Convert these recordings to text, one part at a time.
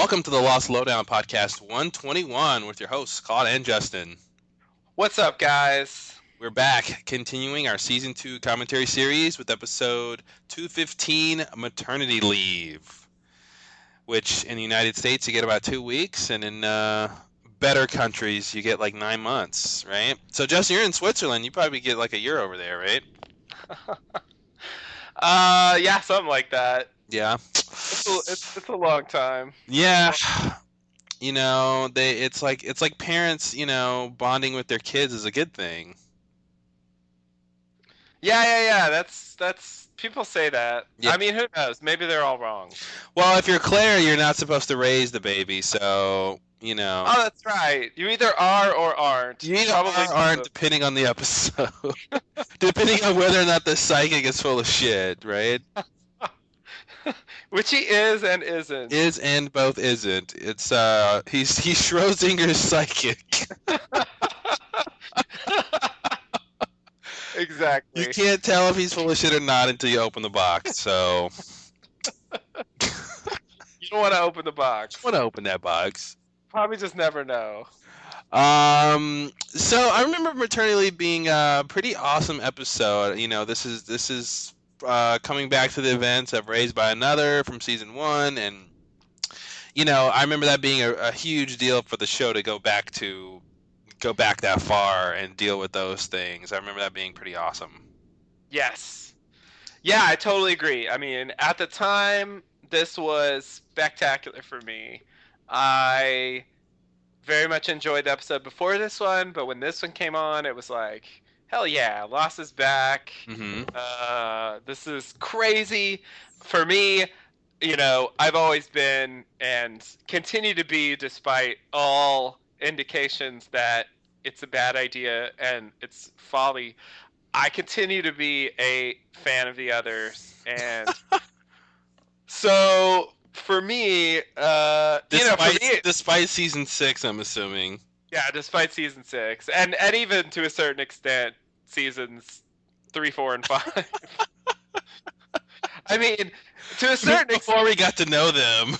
Welcome to the Lost Lowdown Podcast 121 with your hosts, Claude and Justin. What's up, guys? We're back, continuing our Season 2 commentary series with episode 215, Maternity Leave, which in the United States you get about 2 weeks, and in better countries you get like 9 months, right? So, Justin, you're in Switzerland. You probably get like a year over there, right? Yeah, something like that. Yeah. It's a long time. Yeah. It's like parents, bonding with their kids is a good thing. Yeah. That's people say that. Yeah. I mean, who knows? Maybe they're all wrong. Well, if you're Claire, you're not supposed to raise the baby, so Oh, that's right. You either are or aren't. You either are or aren't, depending on the episode. Depending on whether or not the psychic is full of shit, right? Which he is and isn't. Is and both isn't. It's he's Schrodinger's psychic. Exactly. You can't tell if he's full of shit or not until you open the box. So you don't want to open the box. I want to open that box. Probably just never know. So I remember Maternity Leave being a pretty awesome episode. This is coming back to the events of Raised by Another from season 1, and I remember that being a huge deal for the show to go back that far and deal with those things. I remember that being pretty awesome. Yes. Yeah, I totally agree. I mean, at the time, this was spectacular for me. I very much enjoyed the episode before this one, but when this one came on, it was like, hell yeah, Lost is back. Mm-hmm. This is crazy. For me, I've always been and continue to be, despite all indications that it's a bad idea and it's folly, I continue to be a fan of the others. And so for me, despite season 6, I'm assuming. Yeah, despite season 6, and even to a certain extent, seasons 3, 4, and 5. I mean, to a certain extent, before we got to know them.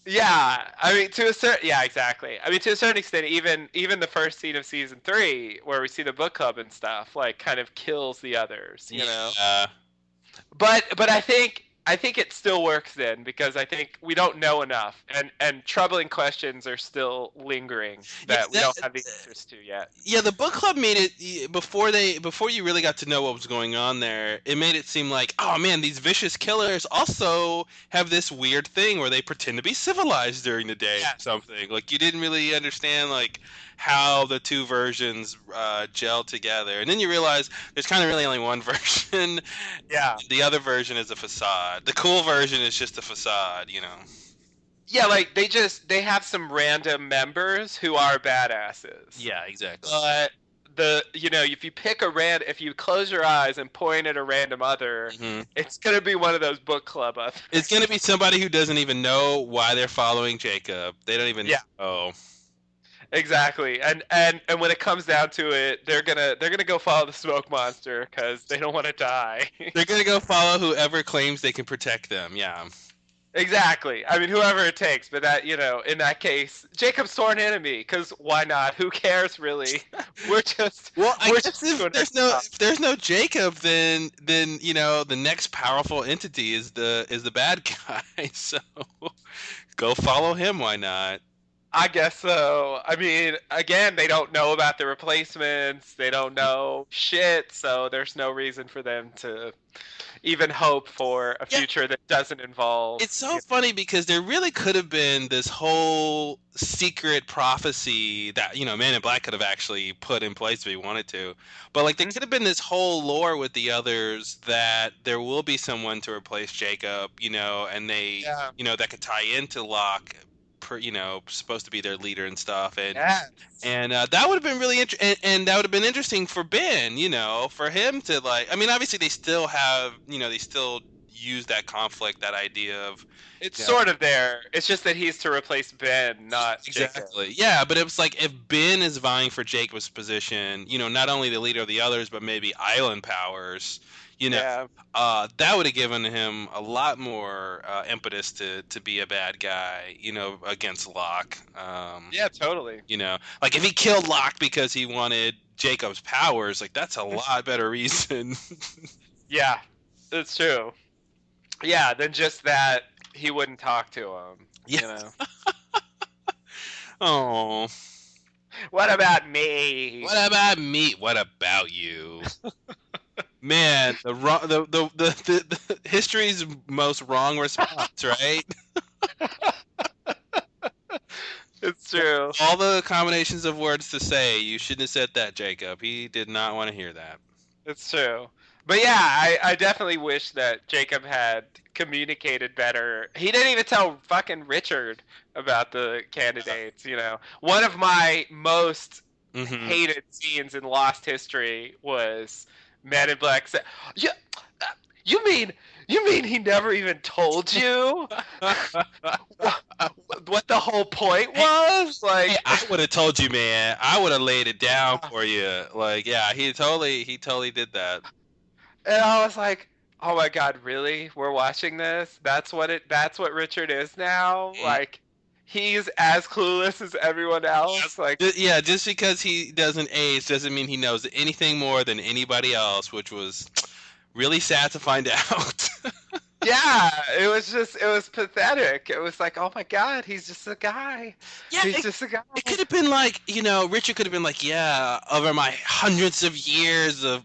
Yeah, I mean, exactly. I mean, to a certain extent, even the first scene of season 3, where we see the book club and stuff, like, kind of kills the others, you know. But I think it still works then, because I think we don't know enough, and troubling questions are still lingering that we don't have the answers to yet. Yeah, the book club made it before you really got to know what was going on there. It made it seem like, oh man, these vicious killers also have this weird thing where they pretend to be civilized during the day or something. Like, you didn't really understand like how the two versions gel together, and then you realize there's kind of really only one version. Yeah, the other version is a facade. The cool version is just a facade, Yeah, like they have some random members who are badasses. Yeah, exactly. But if you close your eyes and point at a random other, mm-hmm. It's gonna be one of those book club others. It's gonna be somebody who doesn't even know why they're following Jacob. They don't even know. Exactly, and when it comes down to it, they're gonna go follow the smoke monster because they don't want to die. They're gonna go follow whoever claims they can protect them. Yeah. Exactly. I mean, whoever it takes, but that in that case, Jacob's sworn enemy. Because why not? Who cares, really? We're just if there's no Jacob, then the next powerful entity is the bad guy. So go follow him. Why not? I guess so. I mean, again, they don't know about the replacements. They don't know shit, so there's no reason for them to even hope for a future that doesn't involve... It's so funny because there really could have been this whole secret prophecy that, Man in Black could have actually put in place if he wanted to. But, like, there could have been this whole lore with the others that there will be someone to replace Jacob, and they, that could tie into Locke, supposed to be their leader and stuff, and that would have been really and that would have been interesting for Ben, for him to obviously they still have, they still use that conflict, that idea of it's sort of there. It's just that he's to replace Ben, not exactly. Jacob. Yeah, but it was like if Ben is vying for Jacob's position, not only the leader of the others, but maybe island powers. You know, Yeah. that would have given him a lot more impetus to be a bad guy. Against Locke. Yeah, totally. Like if he killed Locke because he wanted Jacob's powers, like that's a lot better reason. Yeah, it's true. Yeah, than just that he wouldn't talk to him, Yeah. you know. Oh. What about me? What about me? What about you? Man, the wrong, the history's most wrong response, right? It's true. All the combinations of words to say, you shouldn't have said that, Jacob. He did not want to hear that. It's true. But yeah, I definitely wish that Jacob had communicated better. He didn't even tell fucking Richard about the candidates, you know. One of my most Hmm. hated scenes in Lost History was Men in Black said, "You, you mean you mean he never even told you what, what the whole point Hey, was?" hey, Like, I would have told you, man. I would have laid it down for you. Like, yeah, he totally did that. and I was like, "Oh my god, really? We're watching this? That's what Richard is now? Mm. Like he's as clueless as everyone else?" Like, Yeah, just because he doesn't age doesn't mean he knows anything more than anybody else, which was really sad to find out. yeah, it was pathetic. It was like, "Oh my god, he's just a guy. Yeah, He's it, just a guy." it could have been like, Richard could have been like, yeah, over my hundreds of years of,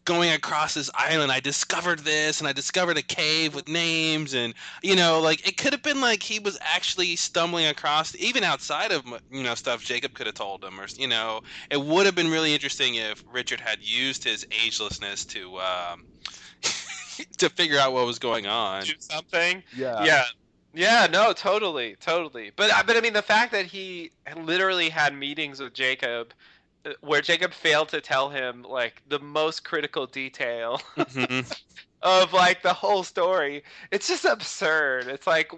going across this island, I discovered this and I discovered a cave with names and, like it could have been like he was actually stumbling across, even outside of, stuff Jacob could have told him or, it would have been really interesting if Richard had used his agelessness to figure out what was going on. Do something. Yeah. Yeah. Yeah, no, totally, totally. But I mean the fact that he literally had meetings with Jacob where Jacob failed to tell him like the most critical detail Hmm. of like the whole story. It's just absurd. It's like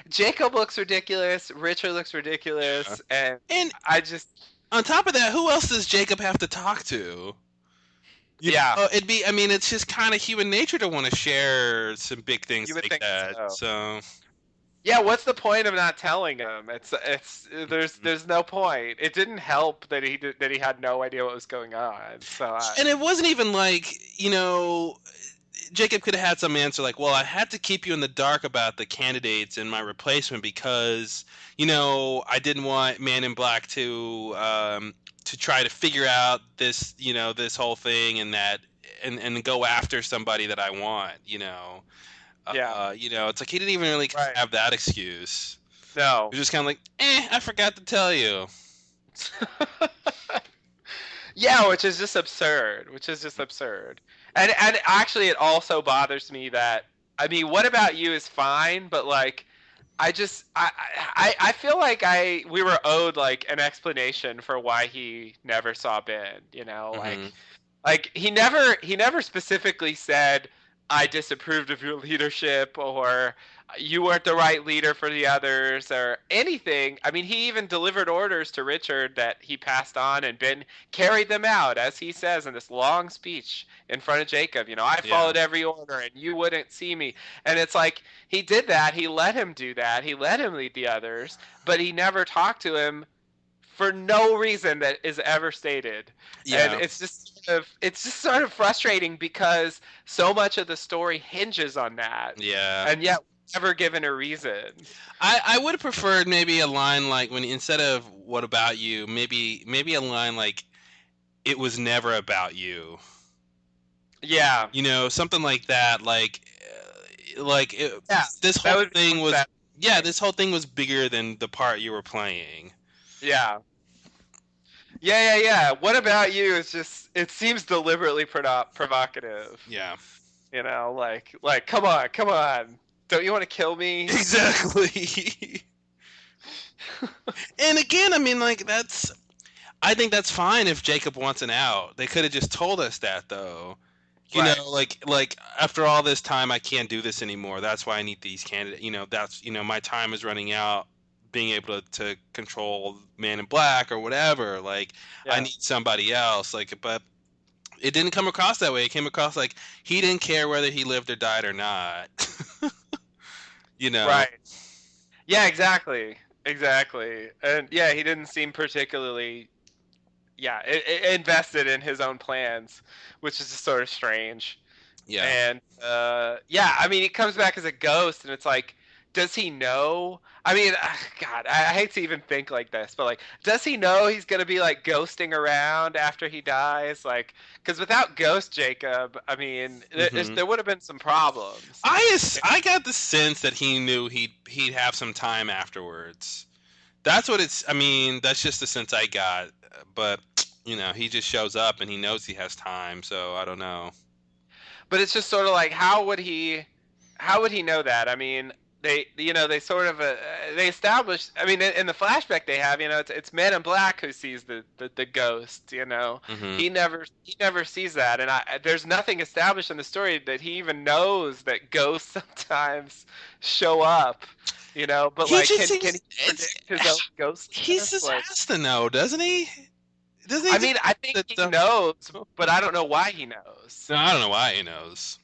Jacob looks ridiculous, Richard looks ridiculous, and And I just on top of that, who else does Jacob have to talk to? yeah, I mean, it's just kind of human nature to want to share some big things you would like think that. so. So, Yeah, what's the point of not telling him? It's mhm. there's no point. It didn't help that that he had no idea what was going on. So And it wasn't even like, Jacob could have had some answer like, well, I had to keep you in the dark about the candidates and my replacement because, I didn't want Man in Black to try to figure out this, this whole thing and that, and go after somebody that I want, yeah, It's like he didn't even really right. have that excuse. No. He was just kind of like, I forgot to tell you. Yeah, which is just absurd. Which is just absurd. And actually, it also bothers me that I mean, what about you is fine, but like I just I feel like I we were owed like an explanation for why he never saw Ben. You know, Hmm. like he never specifically said I disapproved of your leadership or you weren't the right leader for the others or anything. I mean, he even delivered orders to Richard that he passed on and Ben carried them out as he says in this long speech in front of Jacob. You know, I Yeah. followed every order and you wouldn't see me. And it's like he did that. He let him do that. He let him lead the others, but he never talked to him for no reason that is ever stated. And Yeah. it's just sort of frustrating because so much of the story hinges on that. Yeah. And yet never given a reason. I would have preferred maybe a line like when instead of "What about you?" maybe a line like "It was never about you." Yeah. Something like that. Yeah. This That whole would be thing more was, yeah, satisfying. this whole thing was bigger than the part you were playing. Yeah. Yeah, yeah, yeah. What about you is just it seems deliberately provocative. Yeah. You know, like come on, come on. Don't you want to kill me? Exactly. And again, I mean, like I think that's fine if Jacob wants an out. They could have just told us that though. Right. Like after all this time, I can't do this anymore. That's why I need these candidates. That's my time is running out. Being able to control Man in Black or whatever. Like I Yeah. need somebody else. But It didn't come across that way. It came across like he didn't care whether he lived or died or not. you know. Right. Yeah, exactly. Exactly. And yeah, he didn't seem particularly invested in his own plans, which is just sort of strange. Yeah. And yeah, I mean, he comes back as a ghost, and it's like, does he know? I mean, God, I hate to even think like this, but like, does he know he's gonna be like ghosting around after he dies? Like, because without Ghost Jacob, I mean, hmm there would have been some problems. I got the sense that he knew he'd have some time afterwards. That's what it's. I mean, that's just the sense I got. But he just shows up and he knows he has time. So I don't know. But it's just sort of like, how would he know that? I mean, they sort of they establish, I mean, in the flashback they have, it's Man in Black who sees the ghost. hmm He never sees that, and there's nothing established in the story that he even knows that ghosts sometimes show up. But He like, just can seems. he It's. predict his own He ghostliness? just Like, has to know, doesn't he? Doesn't he I just? mean, I think That, he knows, but I don't know why he knows. no, I don't know why he knows.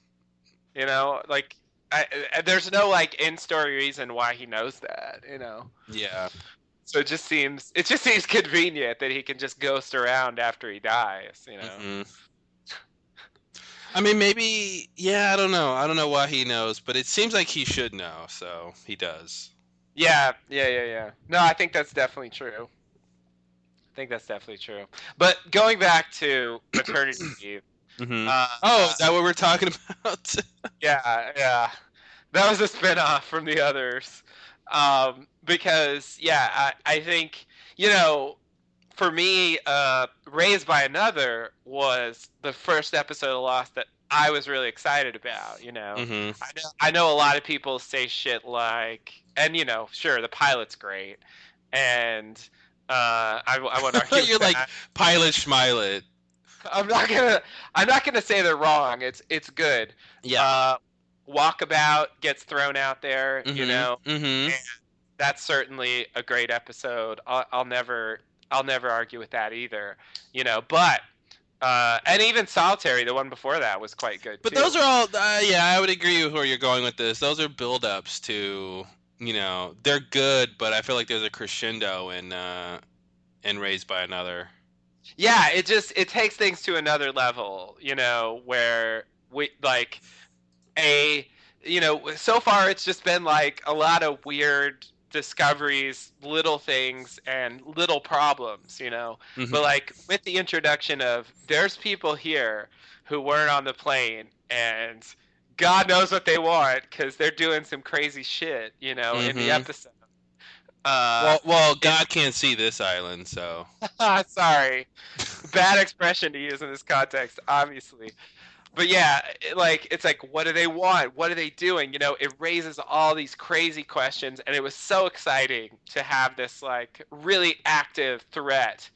Like, there's no like in-story reason why he knows that. Yeah. So it just seems convenient that he can just ghost around after he dies. hmm I mean, maybe. Yeah, I don't know. I don't know why he knows, but it seems like he should know, so he does. Yeah, yeah, yeah, yeah. No, I think that's definitely true. I think that's definitely true. But going back to maternity leave, hmm Oh, uh, is that what we're talking about? yeah, yeah, that was a spinoff from the others. Because yeah, I think for me, Raised by Another was the first episode of Lost that I was really excited about. hmm I know a lot of people say shit like, and sure, the pilot's great, and I won't argue with You're like that. Pilot Schmilet. I'm not gonna I'm not gonna say they're wrong. It's good. Yeah. Uh, Walkabout gets thrown out there, hmm and that's certainly a great episode. I'll never argue with that either. But and even Solitary, the one before that, was quite good But too. those are all. Yeah, I would agree with where you're going with this. Those are build-ups to. They're good, but I feel like there's a crescendo in Raised by Another. Yeah, it takes things to another level, where we like a so far it's just been like a lot of weird discoveries, little things, and little problems. But hmm like with the introduction of, there's people here who weren't on the plane, and God knows what they want because they're doing some crazy shit, in the hmm episode. uh well, it, God can't see this island, so. sorry, bad expression to use in this context, obviously. But yeah, it's like, what do they want? What are they doing? It raises all these crazy questions, and it was so exciting to have this like really active threat,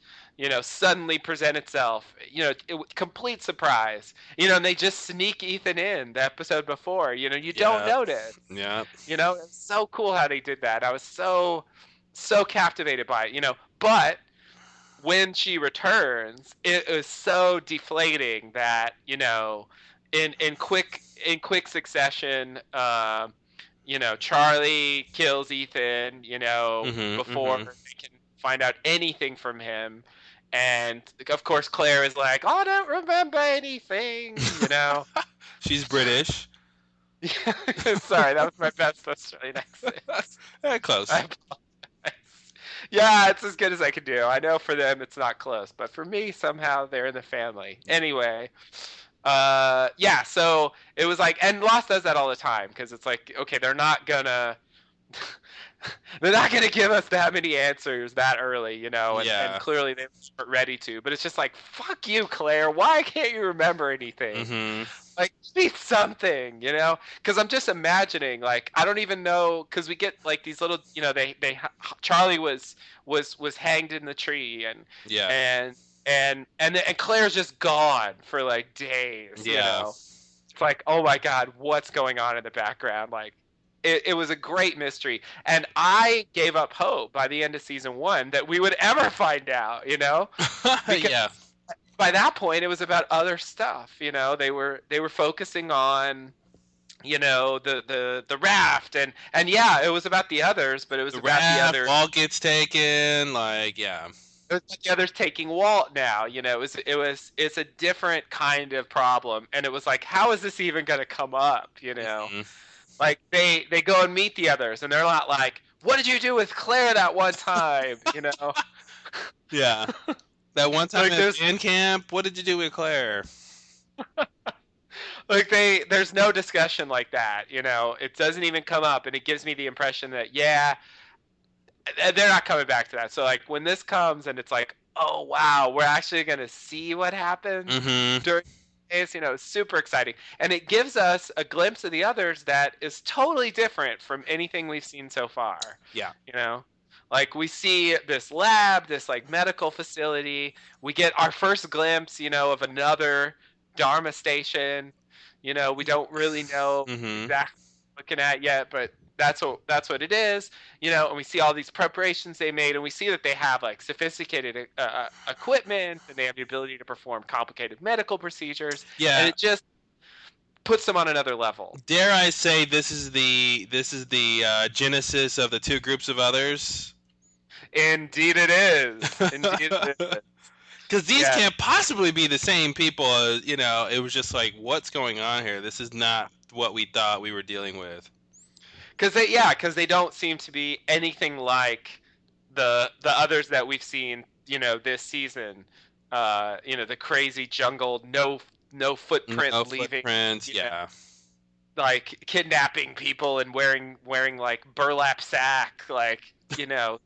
suddenly present itself. Complete surprise. And they just sneak Ethan in the episode before. You don't Yeah, notice. yeah. It's so cool how they did that. I was so captivated by it. But when she returns, it was so deflating that in quick succession, Charlie kills Ethan, before hmm they can find out anything from him, and of course Claire is like, "Oh, I don't remember anything." She's British. Sorry, that was my best Australian accent. Close. I Yeah, it's as good as I can do. I know for them it's not close, but for me somehow they're in the family. Anyway, yeah, so it was like, and Lost does that all the time because it's like, okay, they're not gonna they're not gonna give us that many answers that early, and Yeah. clearly they weren't ready to. But it's just like, fuck you, Claire. Why can't you remember anything? hmm Like, be something, because I'm just imagining, like, I don't even know, because we get like these little, Charlie was hanged in the tree, and Yeah. and and Claire's just gone for like days. Yeah. It's like, oh my god, what's going on in the background? Like, it was a great mystery, and I gave up hope by the end of season 1 that we would ever find out. Because yeah. by that point it was about other stuff. They were focusing on the raft, and yeah, it was about the others, but it was The about the raft, other. Walt gets taken, like, yeah. It was about the others taking Walt now. It's a different kind of problem, and it was like, how is this even going to come up? Mhm. Like they go and meet the others, and they're not like, what did you do with Claire that one time? Yeah. That one time Like at there's band camp, what did you do with Claire? there's no discussion like that. It doesn't even come up, and it gives me the impression that, yeah, they're not coming back to that. So like when this comes and it's like, oh wow, we're actually gonna see what happened Mhm. during this, it's super exciting. And it gives us a glimpse of the others that is totally different from anything we've seen so far. Yeah. You know? Like we see this lab, this like medical facility. We get our first glimpse, of another Dharma station. We don't really know Mhm. exactly what we're looking at yet, but that's what it is. And we see all these preparations they made, and we see that they have like sophisticated equipment, and they have the ability to perform complicated medical procedures, and Yeah. it just puts them on another level. Dare I say this is the genesis of the two groups of others? Indeed, it is. Indeed, it is. Because these Yeah, can't possibly be the same people. It was just like, what's going on here? This is not what we thought we were dealing with. because they don't seem to be anything like the others that we've seen. This season. The crazy jungle, no footprint No leaving. footprints. You know, Yeah. like kidnapping people and wearing like burlap sack, like you know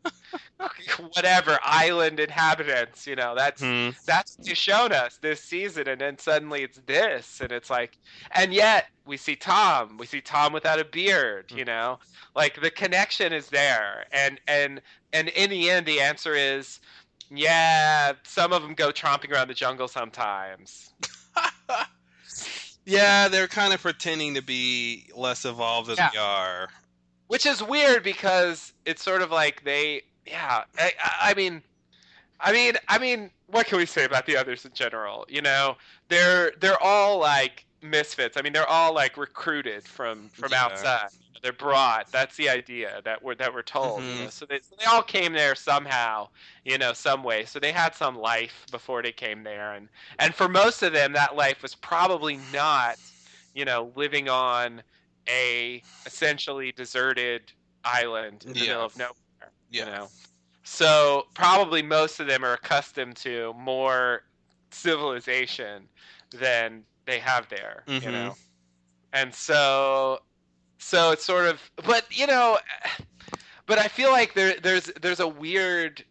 whatever island inhabitants. That's Hmm. that's what you've shown us this season, and then suddenly it's this, and it's like, and yet we see Tom without a beard. Like the connection is there, and in the end the answer is, yeah, some of them go tromping around the jungle sometimes. Yeah, they're kind of pretending to be less evolved than Yeah, they are. which is weird because it's sort of like they, yeah, I mean, what can we say about the others in general? They're all like misfits. I mean, they're all like recruited from Yeah. outside. They're brought. That's the idea that we're told. Hmm. So they all came there somehow, some way. So they had some life before they came there, and for most of them, that life was probably not, living on a essentially deserted island in the middle Yeah. of nowhere. You Yeah. know. So probably most of them are accustomed to more civilization than they have there, Hmm. And so it's sort of, but I feel like there's a weird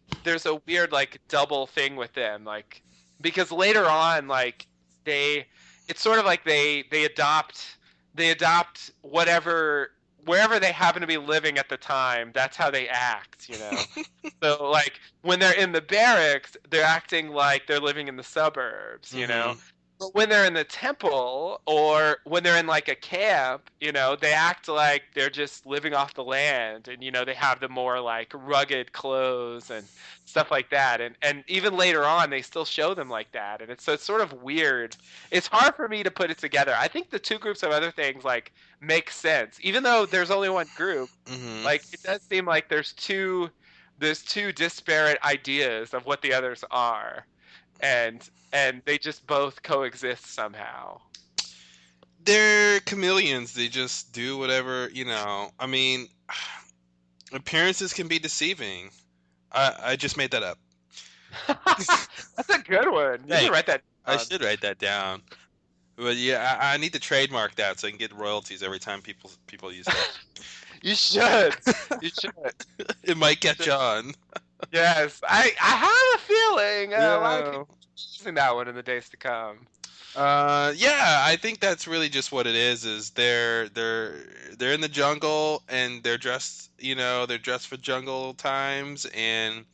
like double thing with them, like because later on, like they it's sort of like they adopt whatever, wherever they happen to be living at the time. That's how they act. So like when they're in the barracks, they're acting like they're living in the suburbs. Hmm. But when they're in the temple, or when they're in like a camp, they act like they're just living off the land, and they have the more like rugged clothes and stuff like that. And even later on they still show them like that. And it's sort of weird. It's hard for me to put it together. I think the two groups of other things like make sense. Even though there's only one group, Hmm. like it does seem like there's two disparate ideas of what the others are, and they just both coexist somehow. They're chameleons. They just do whatever, I mean, appearances can be deceiving. I just made that up. That's a good one. You should Thanks. write that I down. should write that down. But yeah, I need to trademark that so I can get royalties every time people use that. You should. You should. It might You catch should. on. Yes, I have a feeling a lot of Yeah. people are using that one in the days to come. Yeah, I think that's really just what it is they're in the jungle and they're dressed for jungle times, and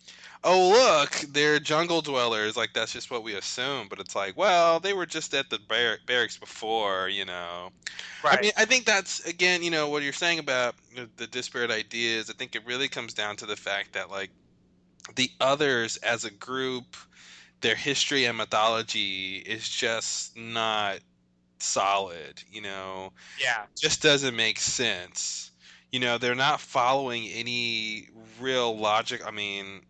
oh look, they're jungle dwellers. Like that's just what we assume, but it's like, well, they were just at the barracks before. I Right. mean, I think that's again, what you're saying about the disparate ideas. I think it really comes down to the fact that like the others as a group, their history and mythology is just not solid, you know. Yeah. Just doesn't make sense. You know, they're not following any real logic. I mean,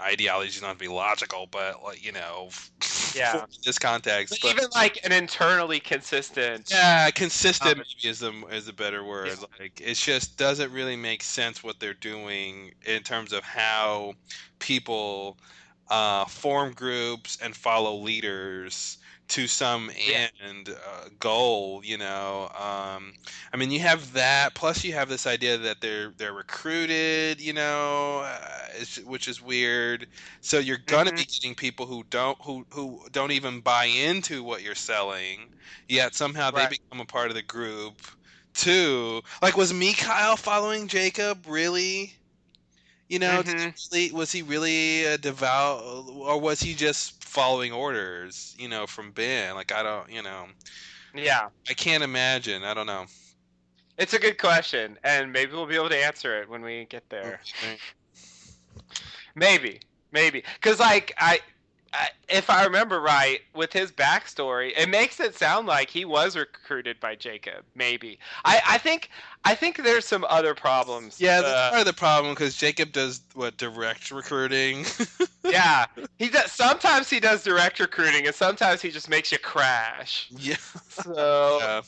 ideologies don't have to be logical, but like, you know, for Yeah. this But context. But even like an internally consistent yeah, consistent um, maybe is a better yeah. word. Like it just doesn't really make sense what they're doing in terms of how people form groups and follow leaders to some Yeah. end goal. You know, I mean, you have that. Plus, you have this idea that they're recruited. You know, which is weird. So you're gonna Mhm. be getting people who don't even buy into what you're selling, yet somehow they Right. become a part of the group too. Like, was Mikhail following Jacob really? You know, Mhm. was he really a devout, or was he just following orders? You know, from Ben. Like, I don't, you know, Yeah. I can't imagine. I don't know. It's a good question, and maybe we'll be able to answer it when we get What do there. you think? Maybe, maybe, because like if I remember right, with his backstory, it makes it sound like he was recruited by Jacob. Maybe. I think there's some other problems. Yeah, that's part of the problem because Jacob does what direct recruiting. Yeah, he does. Sometimes he does direct recruiting, and sometimes he just makes you crash. Yeah, So yeah.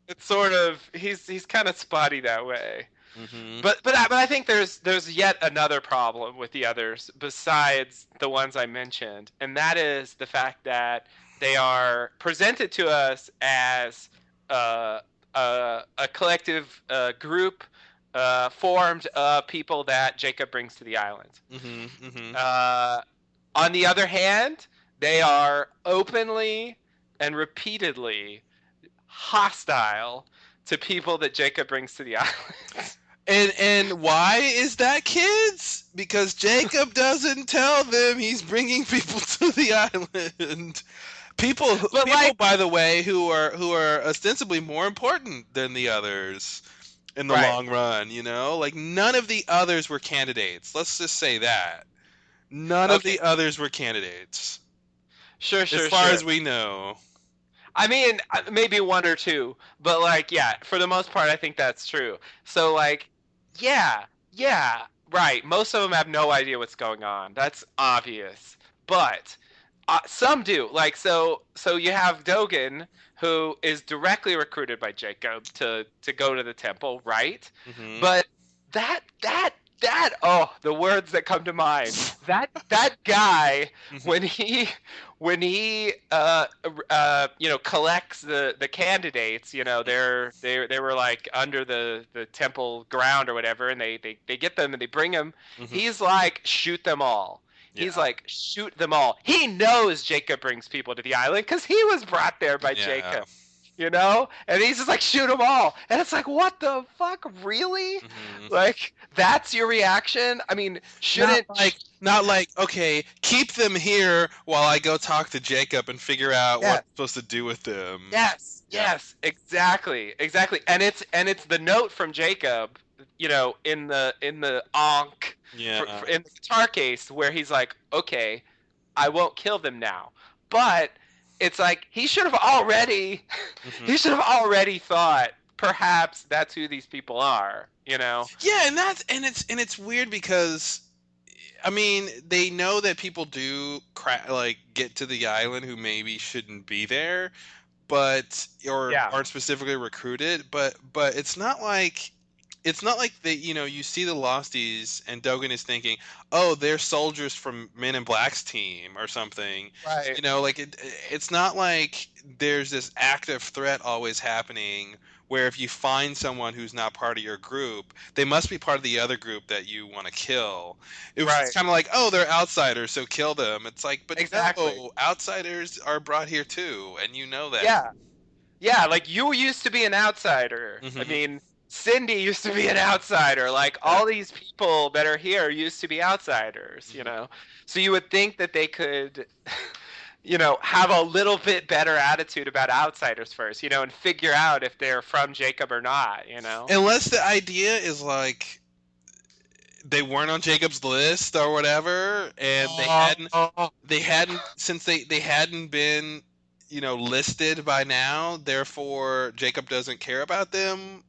it's sort of he's kind of spotty that way. Hmm. But I think there's yet another problem with the others besides the ones I mentioned, and that is the fact that they are presented to us as uh, a collective group formed of people that Jacob brings to the island. Hmm. Hmm. Uh, on the other hand, they are openly and repeatedly hostile to people that Jacob brings to the island. And why is that, kids? Because Jacob doesn't tell them he's bringing people to the island. But People, like, by the way, who are ostensibly more important than the others in the right? long run. You know, like none of the others were candidates. Let's just say that none of Okay, the others were candidates, sure, as sure, far as sure. we know. I mean, maybe one or two, but like, yeah, for the most part, I think that's true. So like, yeah, yeah, right. Most of them have no idea what's going on. That's obvious. But some do. Like, so you have Dogen, who is directly recruited by Jacob to go to the temple, right? Hmm. But that that oh, the words that come to mind. That guy Hmm. when he collects the candidates, they were like under the temple ground or whatever, and they get them and they bring them. Hmm. He's like, shoot them all. He's Yeah. like, shoot them all. He knows Jacob brings people to the island because he was brought there by Yeah. Jacob, and he's just like, shoot them all. And it's like, what the fuck, really? Hmm. Like, that's your reaction? I mean, Not shouldn't like not like okay, keep them here while I go talk to Jacob and figure out what yeah. I'm supposed to do with them. Yes, Yeah. yes, exactly, exactly. And it's the note from Jacob, in the Ankh Yeah. in the guitar case where he's like, "Okay, I won't kill them now." But it's like he should have already Hmm. he should have already thought perhaps that's who these people are. Yeah, and it's weird because I mean, they know that people do like get to the island who maybe shouldn't be there, but or Yeah, aren't specifically recruited, but it's not like they, you see the Losties and Dogen is thinking, oh, they're soldiers from Men in Black's team or something. right, Like it's not like there's this active threat always happening where if you find someone who's not part of your group, they must be part of the other group that you want to kill. It's right. kind of like, oh, they're outsiders, so kill them. It's like, but Exactly. no, outsiders are brought here too, and you know that. Yeah. Yeah, like you used to be an outsider. I Hmm. mean, Cindy used to be an outsider. Like Yeah. all these people that are here used to be outsiders. So you would think that they could, have a little bit better attitude about outsiders first, and figure out if they're from Jacob or not. Unless the idea is like they weren't on Jacob's list or whatever, and Oh. they hadn't since they hadn't been listed by now, therefore Jacob doesn't care about them.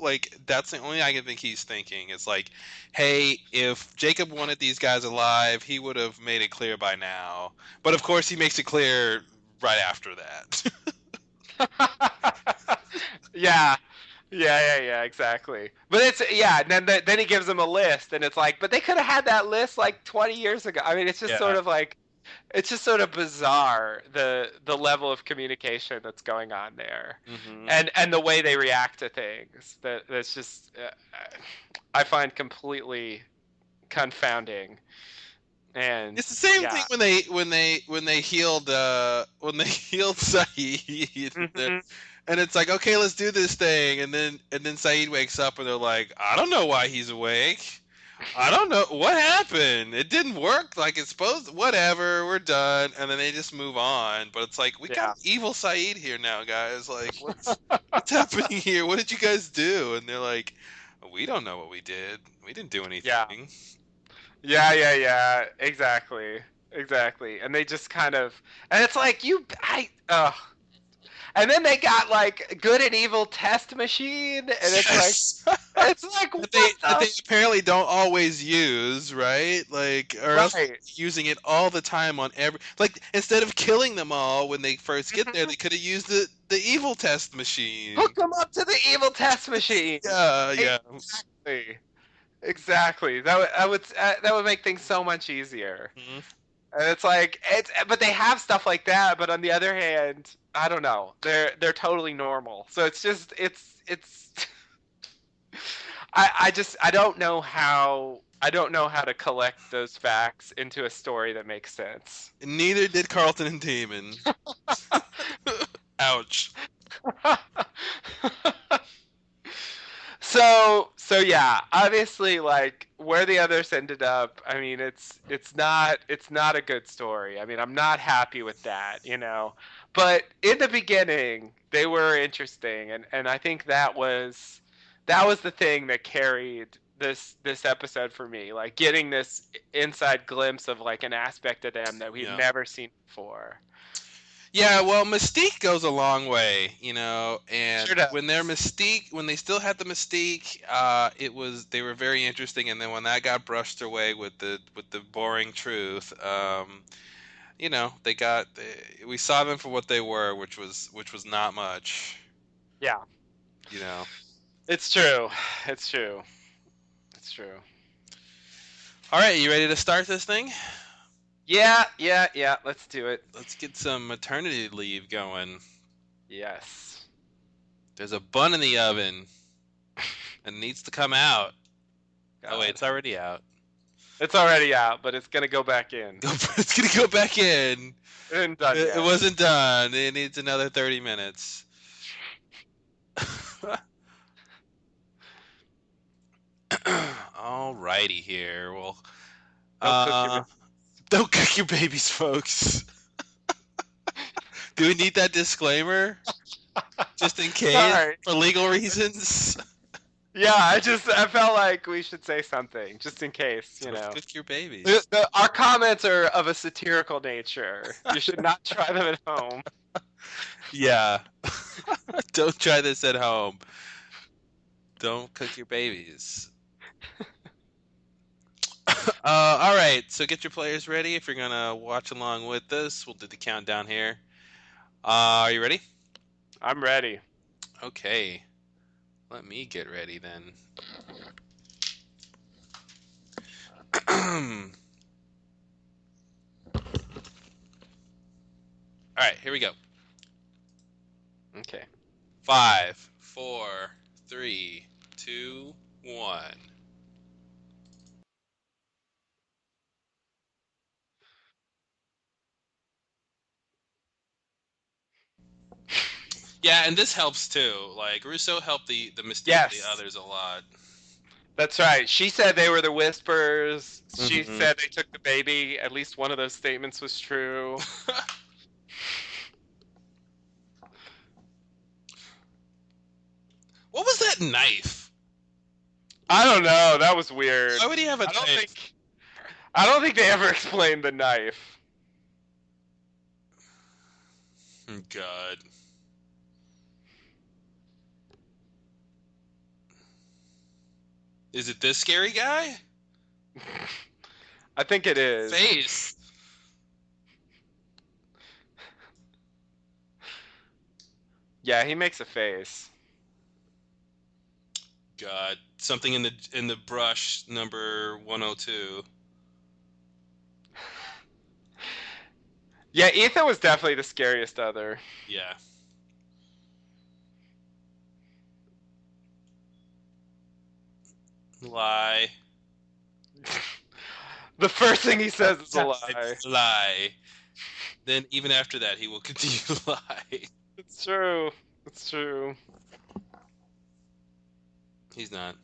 Like that's the only I can think he's thinking. It's like, hey, if Jacob wanted these guys alive, he would have made it clear by now. But of course he makes it clear right after that. Yeah. Yeah, exactly. But it's yeah, and then he gives them a list, and it's like, but they could have had that list like 20 years ago. I mean, it's just Yeah. sort of like, it's just sort of bizarre the level of communication that's going on there, Hmm. and the way they react to things. That's just I find completely confounding. And It's the same thing yeah. when they healed Saeed. Hmm. And it's like, okay, let's do this thing, and then Saeed wakes up, and they're like, I don't know why he's awake. I don't know what happened. It didn't work like it's supposed. Whatever, we're done, and then they just move on. But it's like we got Yeah. evil Saeed here now, guys. Like, what's happening here? What did you guys do? And they're like, we don't know what we did. We didn't do Yeah. anything. Yeah. Exactly. Exactly. And they just kind of, and it's like and then they got like good and evil test machine, and Yes. it's like that they what that the they apparently don't always use, right? Like, or else right. using it all the time on every. Like, instead of killing them all when they first get there, Mhm. they could have used the evil test machine. Hook them up to the evil test machine. Yeah, yeah. Exactly. Exactly. That would make things so much easier. Mhm. And it's like but they have stuff like that, but on the other hand, I don't know. They're totally normal. So it's just it's I just I don't know how to collect those facts into a story that makes sense. And neither did Carlton and Damon. Ouch. So yeah, obviously like where the others ended up, I mean it's not a good story. I mean, I'm not happy with that. But in the beginning, they were interesting, and I think that was the thing that carried this episode for me, like getting this inside glimpse of like an aspect of them that we've Yeah. never seen before. Yeah, well, Mystique goes a long way, and Sure when they still had the Mystique, they were very interesting, and then when that got brushed away with the boring truth, we saw them for what they were, which was not much, Yeah, you know. it's true. It's true. It's true. All right, you ready to start this thing? Yeah. Let's do it. Let's get some maternity leave going. Yes. There's a bun in the oven and it needs to come out. Oh wait, God. it's already out. It's already out, but it's gonna go back in. It's gonna go back in. It isn't done It yet. wasn't done. It needs another 30 minutes. Alrighty here. Well, Don't cook your. uh, don't cook your babies, folks. Do we need that disclaimer just in case Sorry. for legal reasons? Yeah, I felt like we should say something just in case. Don't cook your The, babies. the, our comments are of a satirical nature. You should not try them at home. Yeah. Don't try this at home. Don't cook your babies. All right, so get your players ready. If you're gonna watch along with us, we'll do the countdown here. Are you ready? I'm ready. Okay, let me get ready then. All right, here we go. Okay. 5, 4, 3, 2, 1. Yeah, and this helps too. Like Russo helped the Mystique of the Yes, others a lot. that's right. She said they were the whispers. She Hmm. said they took the baby. At least one of those statements was true. What was that knife? I don't know. That was weird. Why would he have a I don't knife? think. I don't think they ever explained the knife. God. Is it this scary guy? I think it is. Face. Yeah, he makes a face. God. Something in the brush, number 102. Yeah, Ethan was definitely the scariest other. Yeah. Lie. The first thing he says is a lie. Lie. Then even after that, he will continue to lie. It's true. It's true. He's not.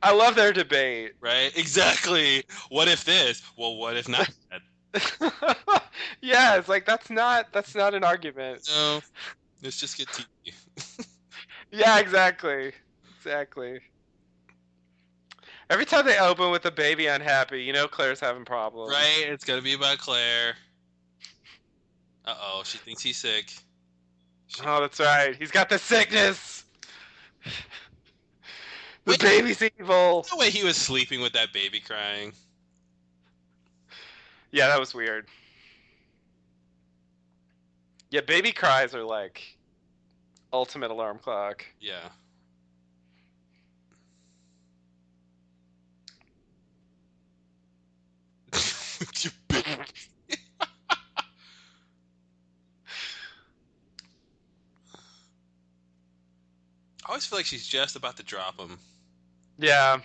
I love their debate. Right? Exactly. What if this? Well, what if not that? Yeah, it's like that's not an argument. No. Let's just get TV. Yeah, exactly. Exactly. Every time they open with the baby unhappy, you know Claire's having problems. Right? It's gonna be about Claire. Uh-oh, she thinks he's sick. Oh, that's right. He's got the sickness. The Wait, baby's evil. no way he was sleeping with that baby crying. Yeah, that was weird. Yeah, baby cries are like ultimate alarm clock. Yeah. You bitch. I always feel like she's just about to drop him. Yeah.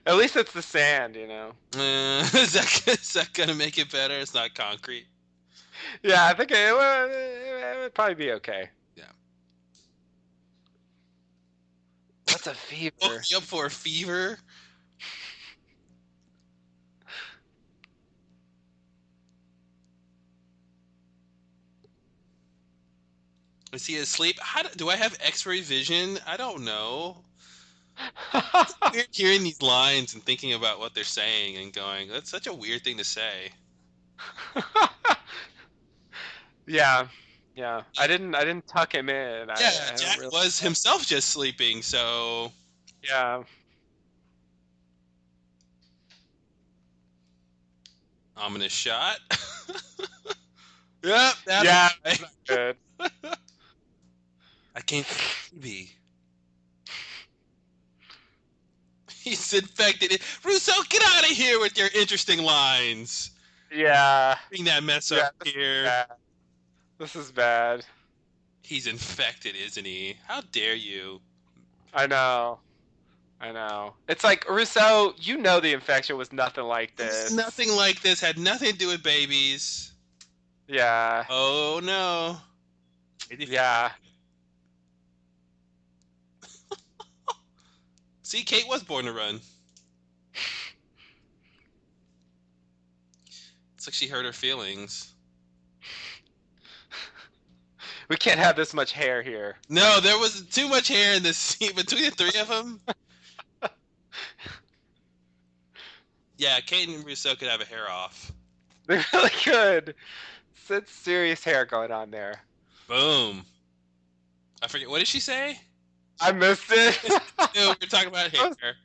At least it's the sand, you know. Is that gonna make it better? It's not concrete. Yeah, I think it would probably be okay. Yeah. What's a Woke fever? me up for a fever. Is he asleep? Do I have X-ray vision? I don't know. Weird hearing these lines and thinking about what they're saying and going, that's such a weird thing to say. Yeah, yeah. I didn't tuck him in. Yeah, I don't Jack really. was himself just sleeping, so Yeah. ominous shot. Yep, that's Yeah, right. that's not good. I can't be. He's infected. Russo, get out of here with your interesting lines. Yeah. Bring that mess Yeah, up here. bad. This is bad. He's infected, isn't he? How dare you? I know. I know. It's like Rousseau, you know the infection was nothing like this. Nothing like this had nothing to do with babies. Yeah. Oh no. Yeah. See, Kate was born to run. It's like she hurt her feelings. We can't have this much hair here. No, there was too much hair in this scene between the three of them. Yeah, Kate and Rousseau could have a hair off. They really could. It's serious hair going on there. Boom. I forget, what did she say? I missed it. No, we were talking about hair.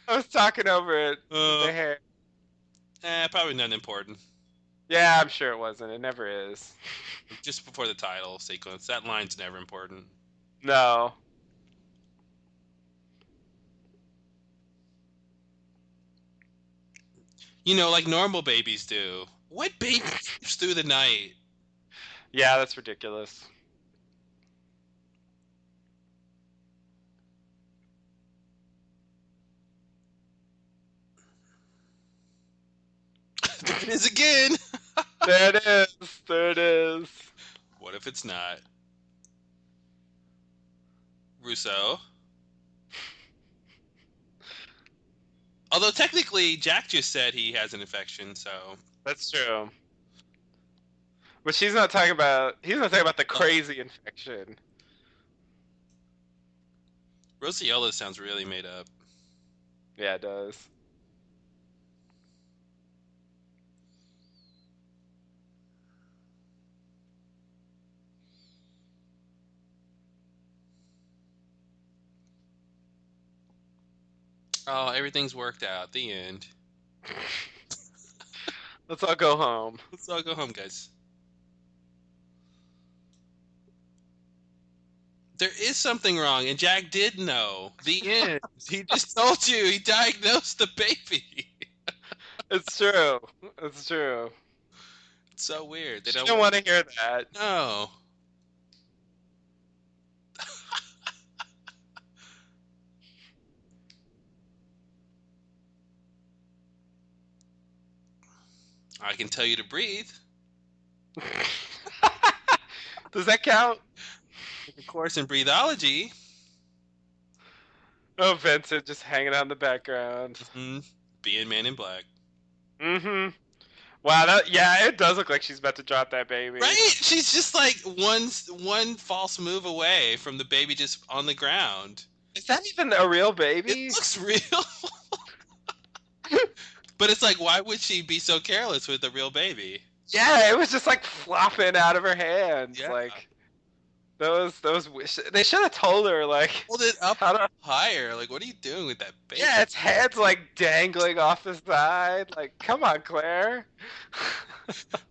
I was talking over it. The hair. Probably nothing important. Yeah, I'm sure it wasn't. It never is. Just before the title sequence. That line's never important. No. You know, like normal babies do. What baby sleeps through the night? Yeah, that's ridiculous. There it is again. There it is. There it is. What if it's not? Rousseau. Although technically, Jack just said he has an infection, so That's true. But she's not talking about. He's not talking about the crazy infection. Rosiola sounds really made up. Yeah, it does. Oh, everything's worked out. The end. Let's all go home. Let's all go home, guys. There is something wrong, and Jack did know. The end. He just told you. He diagnosed the baby. It's true. It's true. It's so weird. They She don't didn't want want to hear that. to know. I can tell you to breathe. Does that count? Take a course in breathology. Oh, Vincent just hanging out in the background. Hmm. Being Man in Black. Mm-hmm. Wow, yeah, it does look like she's about to drop that baby. Right? She's just like one false move away from the baby just on the ground. Is that even a real It baby? looks real. But it's like, why would she be so careless with a real baby? Yeah, it was just like flopping out of her hands. Yeah. Like those wish they should have told her like Hold it up how to. higher. Like, what are you doing with that baby? Yeah, its head's like dangling off the side. Like, come on, Claire.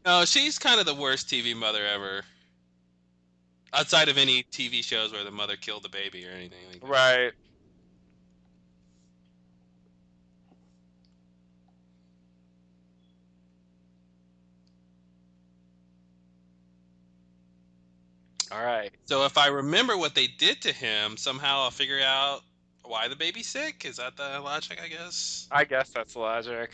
No, she's kind of the worst TV mother ever. Outside of any TV shows where the mother killed the baby or anything like that. Right. All right. So if I remember what they did to him, somehow I'll figure out why the baby's sick. Is that the logic, I guess? I guess that's logic.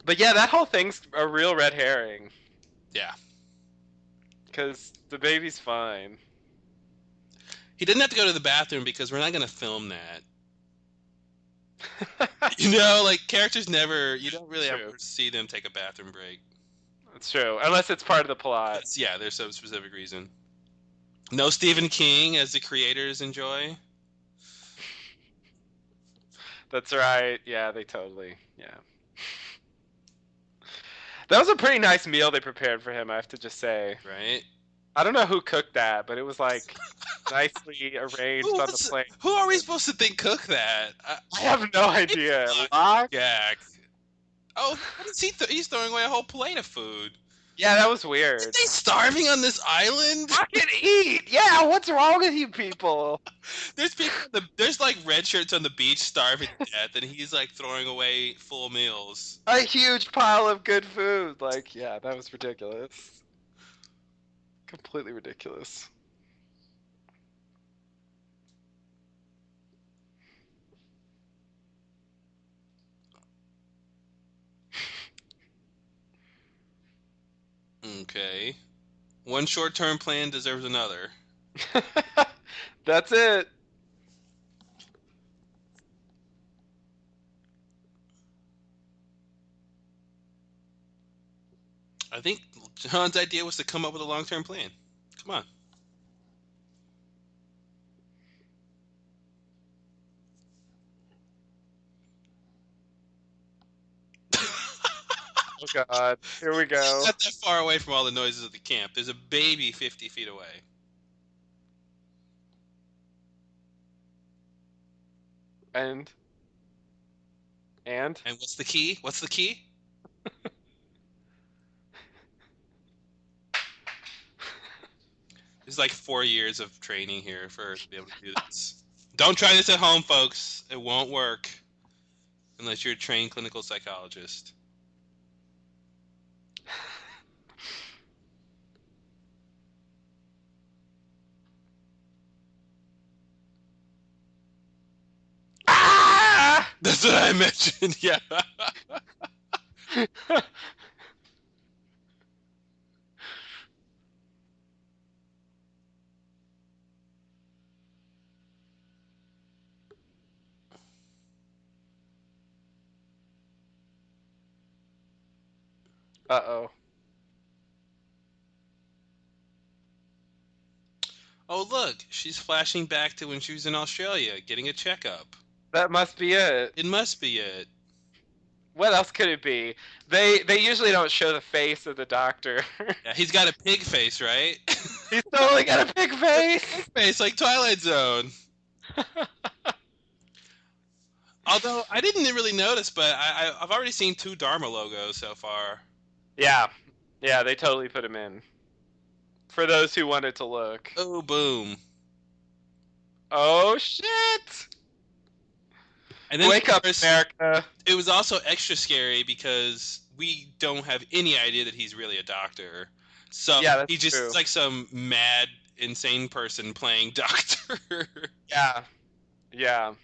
But yeah, that whole thing's a real red herring. Yeah. Because the baby's fine. He didn't have to go to the bathroom because we're not going to film that. You know, like characters never, you don't really True. ever see them take a bathroom break. It's true. Unless it's part of the plot. Yeah, there's some specific reason. No Stephen King as the creators enjoy. That's right. Yeah, they totally. Yeah. That was a pretty nice meal they prepared for him, I have to just say. Right? I don't know who cooked that, but it was like nicely arranged on the plate. Who are we supposed to think cooked that? I have no idea. Locke? Jack. Oh, what is he? He's throwing away a whole plate of food. Yeah, that was Are weird. they starving on this island? Fucking eat! Yeah, what's wrong with you people? There's people. There's like red shirts on the beach starving to death, and he's like throwing away full meals. A huge pile of good food. Like, yeah, that was ridiculous. Completely ridiculous. Okay. One short-term plan deserves another. That's it. I think John's idea was to come up with a long-term plan. Come on. Oh god. Here we go. Not that far away from all the noises of the camp. There's a baby 50 feet away. And And what's the key? What's the key? There's like 4 years of training here for her to be able to do this. Don't try this at home, folks. It won't work unless you're a trained clinical psychologist. ah! That's what I mentioned. Yeah. Uh-oh. Oh, look, she's flashing back to when she was in Australia getting a checkup. That must be it. It must be it. What else could it be? They usually don't show the face of the doctor. Yeah, he's got a pig face, right? He's totally got a big Pig face. face like Twilight Zone. Although I didn't really notice, but I've already seen two Dharma logos so far. Yeah, yeah, they totally put him in for those who wanted to look. Oh, boom. Oh shit! And then, of Wake up, course, America. it was also extra scary because we don't have any idea that he's really a doctor. So Yeah, he that's just is true. like some mad, insane person playing doctor. Yeah, yeah.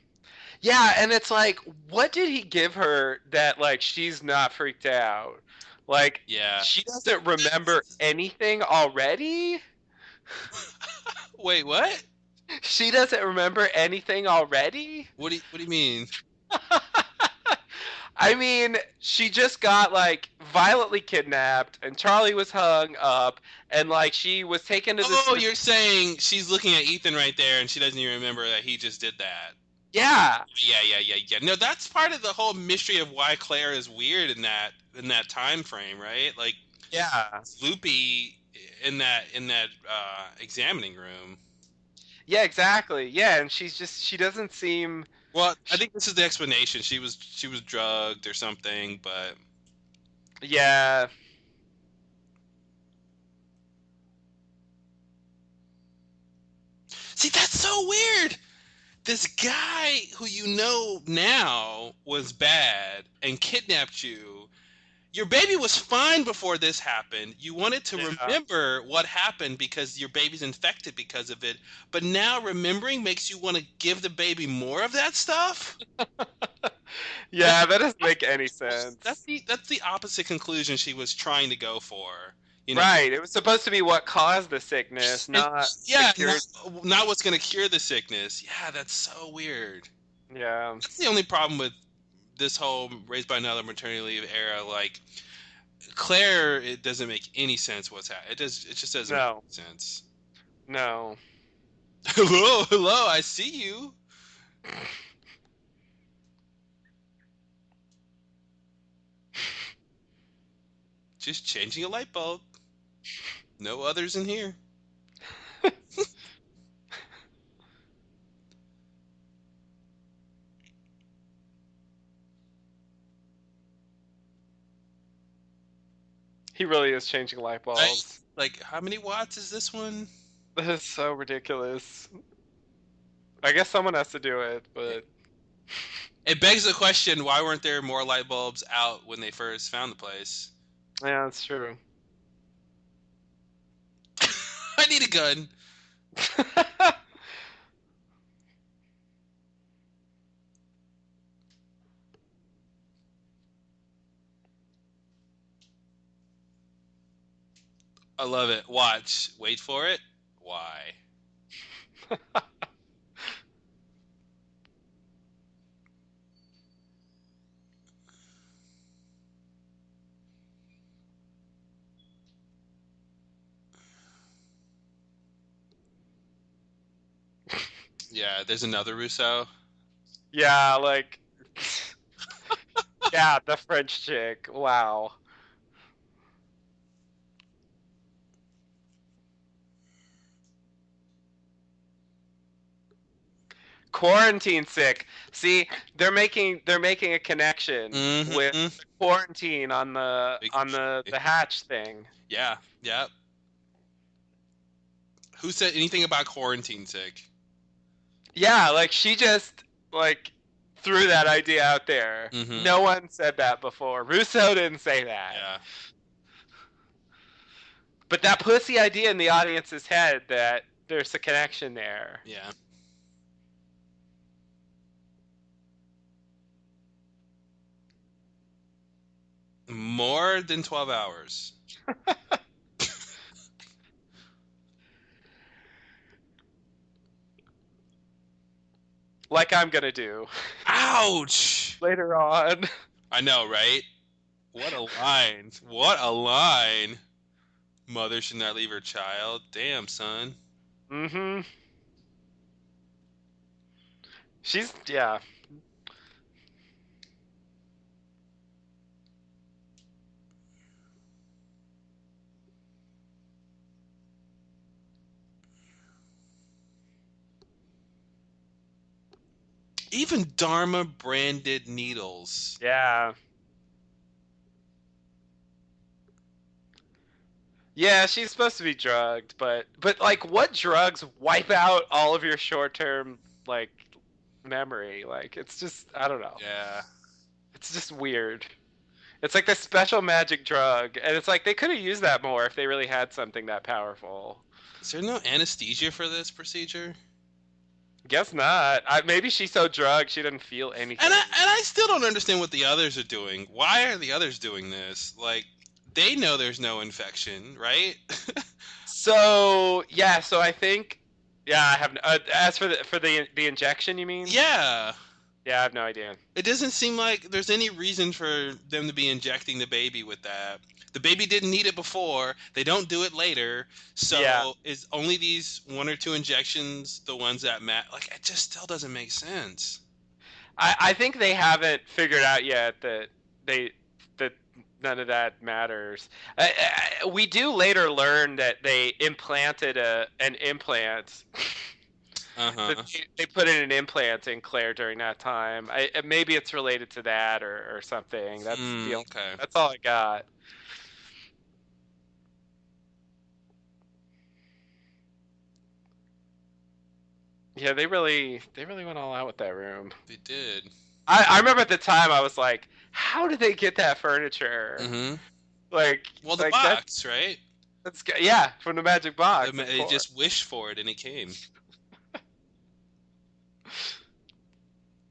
Yeah, and it's like, what did he give her that like she's not freaked out? Like Yeah. she doesn't remember anything already? Wait, what? She doesn't remember anything already? What do you mean? I mean, she just got like violently kidnapped and Charlie was hung up and like she was taken to this Oh, you're saying she's looking at Ethan right there and she doesn't even remember that he just did that. yeah. Yeah. No, that's part of the whole mystery of why Claire is weird in that time frame, right? Like Yeah. it's loopy in that examining room. Yeah, exactly. Yeah, and she doesn't seem Well, I think this is the explanation. She was drugged or something, but yeah. see, that's so weird. This guy who you know now was bad and kidnapped you. Your baby was fine before this happened. You wanted to Yeah. remember what happened because your baby's infected because of it. But now remembering makes you want to give the baby more of that stuff? Yeah, that doesn't make any sense. That's the opposite conclusion she was trying to go for. You know, Right. It was supposed to be what caused the sickness, and not the yeah, cure. not what's going to cure the sickness. Yeah, that's so weird. Yeah. That's the only problem with this whole raised by another maternity leave era. Like Claire, it doesn't make any sense what's happening. It just doesn't make No. any sense. No. Hello, I see you. Just changing a light bulb. No others in here. He really is changing light Right? bulbs. Like, how many watts is this one? That is so ridiculous. I guess someone has to do it, but It begs the question: why weren't there more light bulbs out when they first found the place? yeah, that's true. I need a gun. I love it. Watch. Wait for it. Why? Yeah, there's another Rousseau. Yeah, like yeah, the French chick. Wow. Quarantine sick. See, they're making a connection with Mm-hmm. the quarantine on Big, the hatch thing. yeah, yeah. Who said anything about quarantine sick? Yeah, like she just like threw that idea out there. Mm-hmm. No one said that before. Russo didn't say that. Yeah, But that puts the idea in the audience's head that there's a connection there. yeah. More than 12 hours. Like I'm gonna do Ouch! later on. I know, right? What a line. What a line. Mother should not leave her child. Damn, son. Mm-hmm. Yeah. Even Dharma branded needles. Yeah. Yeah, she's supposed to be drugged, but like what drugs wipe out all of your short-term like memory? Like it's just I don't know. Yeah. It's just weird. It's like this special magic drug, and it's like they could have used that more if they really had something that powerful. Is there no anesthesia for this procedure? Guess not. Maybe she's so drugged she doesn't feel And anything. I still don't understand what the others are doing. Why are the others doing this? Like they know there's no infection, right? So yeah, so I think yeah, I have as for the injection, you mean? Yeah. Yeah, I have no idea. It doesn't seem like there's any reason for them to be injecting the baby with that. The baby didn't need it before. They don't do it later. Yeah, So is only these one or two injections the ones that matter? Like it just still doesn't make sense. I think they haven't figured out yet they that none of that matters. We do later learn that they implanted an implant. Uh That huh. they put in an implant in Claire during that time. Maybe it's related to that or something. Okay. That's all I got. Yeah, they really went all out with that room. They did. I remember at the time I was like, how did they get that furniture? Mm-hmm. Like Well, the like that box, right? yeah, from the magic box, of They course. just wished for it and it came.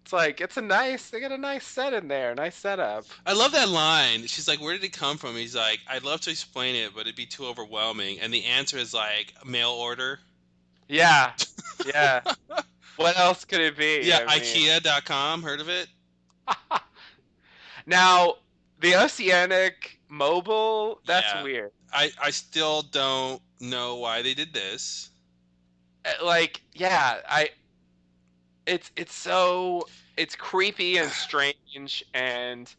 It's like they got a nice set in there, nice setup. I love that line. She's like, "Where did it come from?" He's like, "I'd love to explain it, but it'd be too overwhelming." And the answer is like mail order. Yeah. Yeah. What else could it be? Yeah, I mean, IKEA.com. Heard of it? now the Oceanic Mobile, that's Yeah. weird. I still don't know why they did this. Like, yeah, I it's so it's creepy and strange and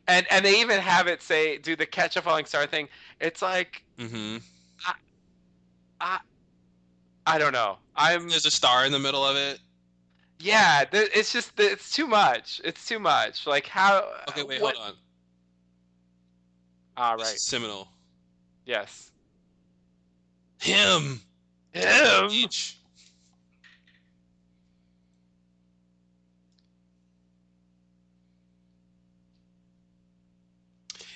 they even have it say do the catch a falling star thing. It's like Mm-hmm. I I, I don't know. I'm There's a star in the middle of it. yeah, it's just it's too much. It's too much. Like how Okay, wait, hold what on. ah This is right. seminal. Yes. Him. Him. Each.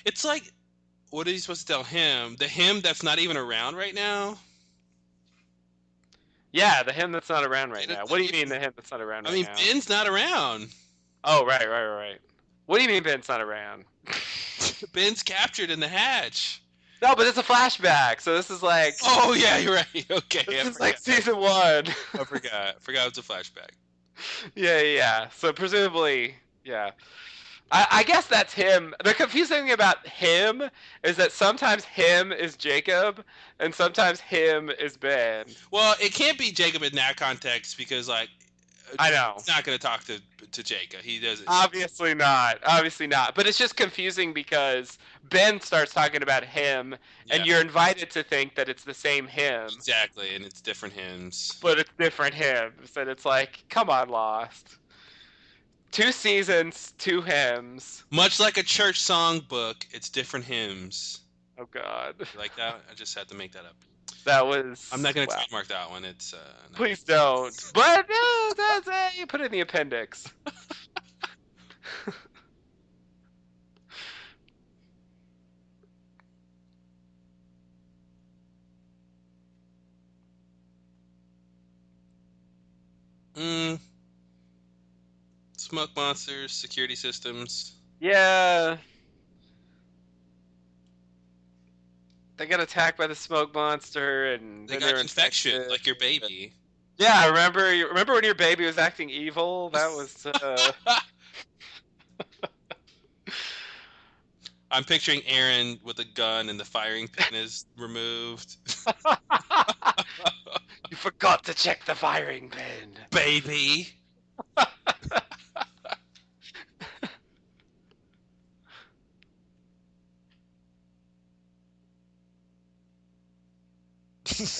It's like, what are you supposed to tell him? The him that's not even around right now? Yeah, the him that's not around right Get it? now. What do you mean the him that's not around I right mean, now? Ben's not around. Oh, right. What do you mean Ben's not around? Ben's captured in the hatch. No, but it's a flashback. So this is like Oh yeah, you're right. Okay, I this is like forgot. season 1. I forgot. I forgot it's a flashback. Yeah. So presumably, yeah. I guess that's him. The confusing thing about him is that sometimes him is Jacob and sometimes him is Ben. Well, it can't be Jacob in that context because like I know. he's not going to talk to Jacob. He doesn't. Obviously not. Obviously not. But it's just confusing because Ben starts talking about him Yeah, and you're invited to think that it's the same him, exactly, and it's different hymns. but it's different hymns. And it's like, come on, Lost. 2 seasons, 2 hymns. Much like a church song book, it's different hymns. Oh God. You like that? I just had to make that up. That I'm was not going to wow. trademark that one. It's not. Please don't. But that's you put it in the appendix. Mm, smoke monsters, security systems. Yeah. They got attacked by the smoke monster and They then got they're infection, infected. like your baby. Yeah, remember when your baby was acting evil? That was I'm picturing Aaron with a gun and the firing pin is removed. You forgot to check the firing pin. Baby.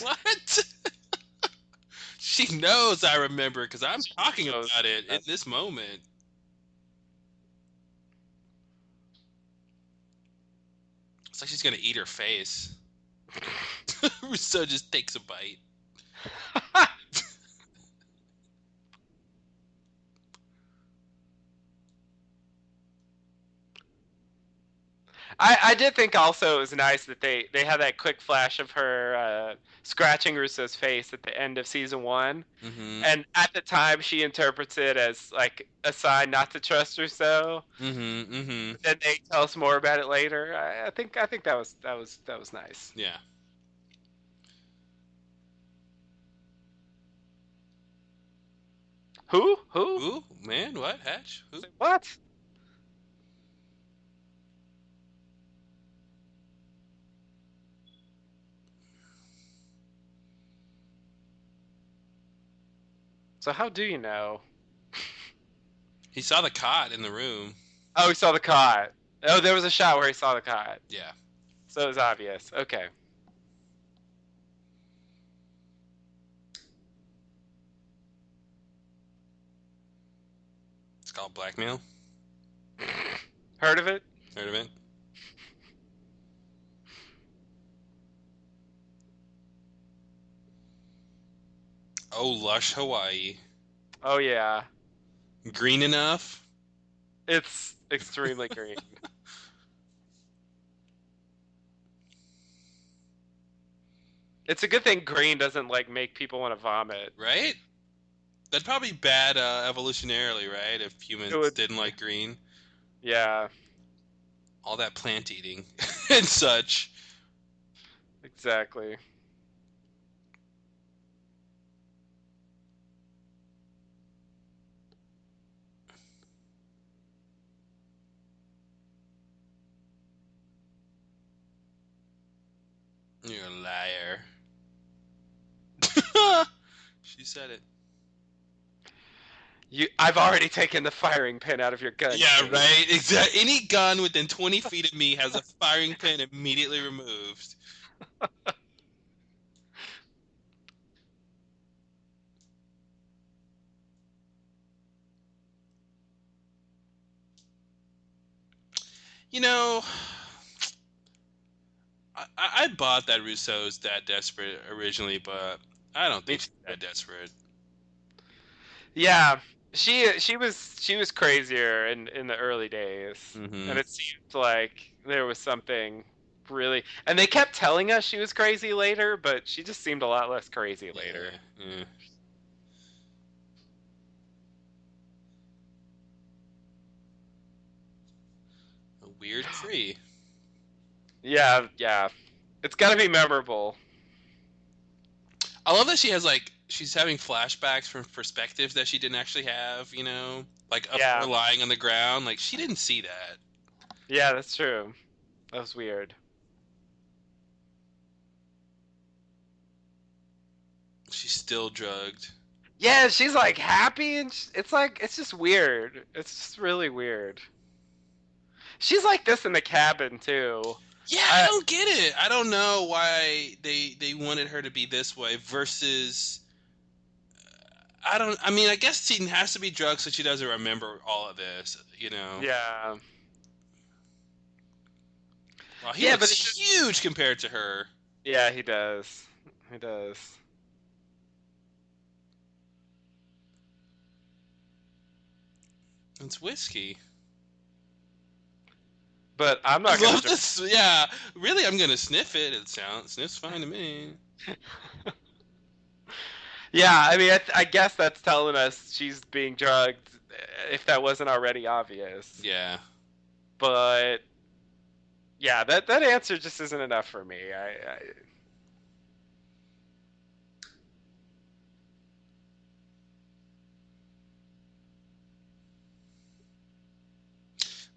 What? She knows I remember because I'm She talking knows. about it in this moment. It's like she's gonna eat her face. Rousseau just takes a bite. I did think also it was nice that they had that quick flash of her scratching Russo's face at the end of season one, Mm-hmm. and at the time she interprets it as like a sign not to trust Russo. Mm-hmm. Mm-hmm. But then they tell us more about it later. I think that was nice. Yeah. Who? Who? Who? Man, what? Hatch? Who? Say what? So how do you know? He saw the cot in the room. Oh, he saw the cot. Oh, there was a shot where he saw the cot. Yeah. So it was obvious. Okay. It's called blackmail. Heard of it? Heard of it? Oh, lush Hawaii. Oh yeah. Green enough? It's extremely green. It's a good thing green doesn't like make people want to vomit. Right? That'd probably be bad evolutionarily, right? If It humans would didn't like green. Yeah, All that plant eating and such. exactly. You're a liar. She said it. I've already taken the firing pin out of your gun, Yeah, kid. right. Exactly. Any gun within 20 feet of me has a firing pin immediately removed. You know, I bought that Rousseau's that desperate originally, but I don't Me think too. she's that desperate. Yeah, she was crazier in the early days, Mm-hmm. and it seemed like there was something really. And they kept telling us she was crazy later, but she just seemed a lot less crazy later. Yeah, yeah. A weird tree. Yeah, yeah. It's got to be memorable. I love that she has like she's having flashbacks from perspectives that she didn't actually have. Like of her Yeah, lying on the ground. Like she didn't see that. yeah, that's true. That was weird. She's still drugged. Yeah, she's like happy, and it's like it's just weird. It's just really weird. She's like this in the cabin too. Yeah, I I don't get it. I don't know why they wanted her to be this way versus I don't. I mean, I guess she has to be drugged so she doesn't remember all of this. Yeah, Wow, he yeah, but looks it's just huge compared to her. yeah, he does. He does. It's whiskey. But I'm I not gonna love drink. this. Yeah, really, I'm gonna sniff it. It sounds sniffs fine to me. Yeah, I mean, I guess that's telling us she's being drugged, if that wasn't already obvious. Yeah. But yeah, that answer just isn't enough for me.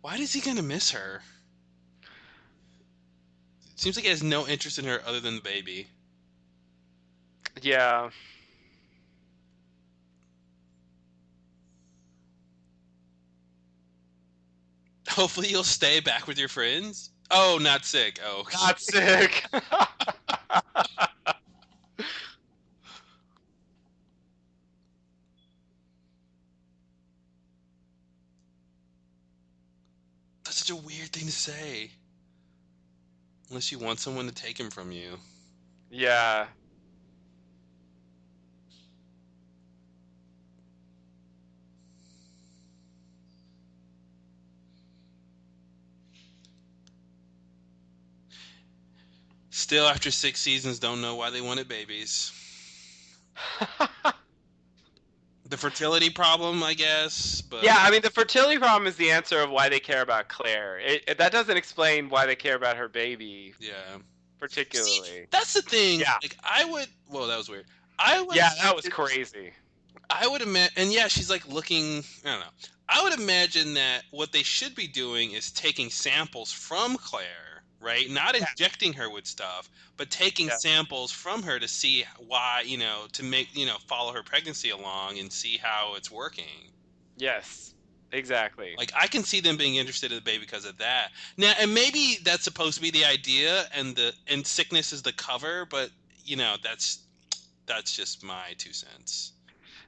Why is he gonna miss her? Seems like he has no interest in her other than the baby. Yeah. Hopefully you'll stay back with your friends. Oh, not sick. Oh, okay. Not sick. That's such a weird thing to say. Unless you want someone to take him from you. Yeah. Still, after 6 seasons, don't know why they wanted babies. The fertility problem, I guess, Yeah, but I mean, the fertility problem is the answer of why they care about Claire. That doesn't explain why they care about her baby, yeah. See, particularly. that's the thing. Yeah. Like, I would. Whoa, that was weird. I would. Yeah, that was crazy. I would imagine, and yeah, she's like looking. I don't know. I would imagine that what they should be doing is taking samples from Claire, right? Not Yeah. injecting her with stuff, but taking Yeah. samples from her to see why, to make, follow her pregnancy along and see how it's working. Yes. Exactly. Like I can see them being interested in the baby because of that. Now, and maybe that's supposed to be the idea, and sickness is the cover, but that's just my 2 cents.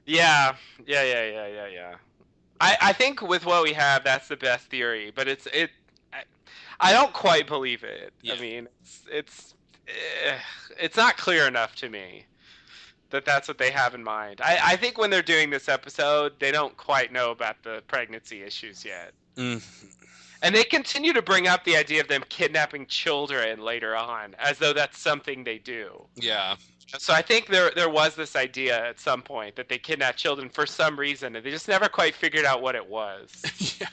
Yeah. Yeah, yeah, yeah, yeah, yeah. I think with what we have, that's the best theory, but I, I don't quite believe it. I Yeah. mean, eh, it's not clear enough to me that that's what they have in mind. I think when they're doing this episode, they don't quite know about the pregnancy issues yet. Mm, And they continue to bring up the idea of them kidnapping children later on, as though that's something they do. yeah. So I think there was this idea at some point that they kidnapped children for some reason, and they just never quite figured out what it was. Yeah.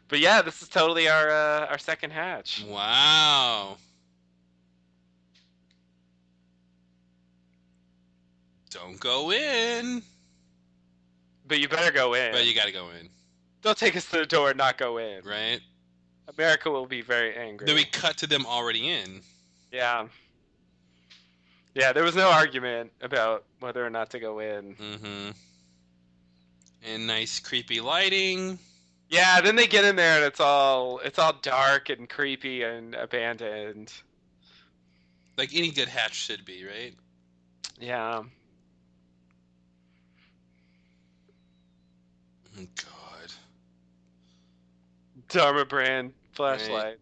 But yeah, this is totally our second hatch. Wow. Don't go in. But you better go in. But you got to go in, Don't take us to the door and not go in. right? America will be very angry. Then we cut to them already in. Yeah. Yeah, there was no argument about whether or not to go in. Mm-hmm. And nice creepy lighting. Yeah, then they get in there and it's all dark and creepy and abandoned. Like any good hatch should be, right? Yeah. Oh, God. Dharma brand Right. flashlights.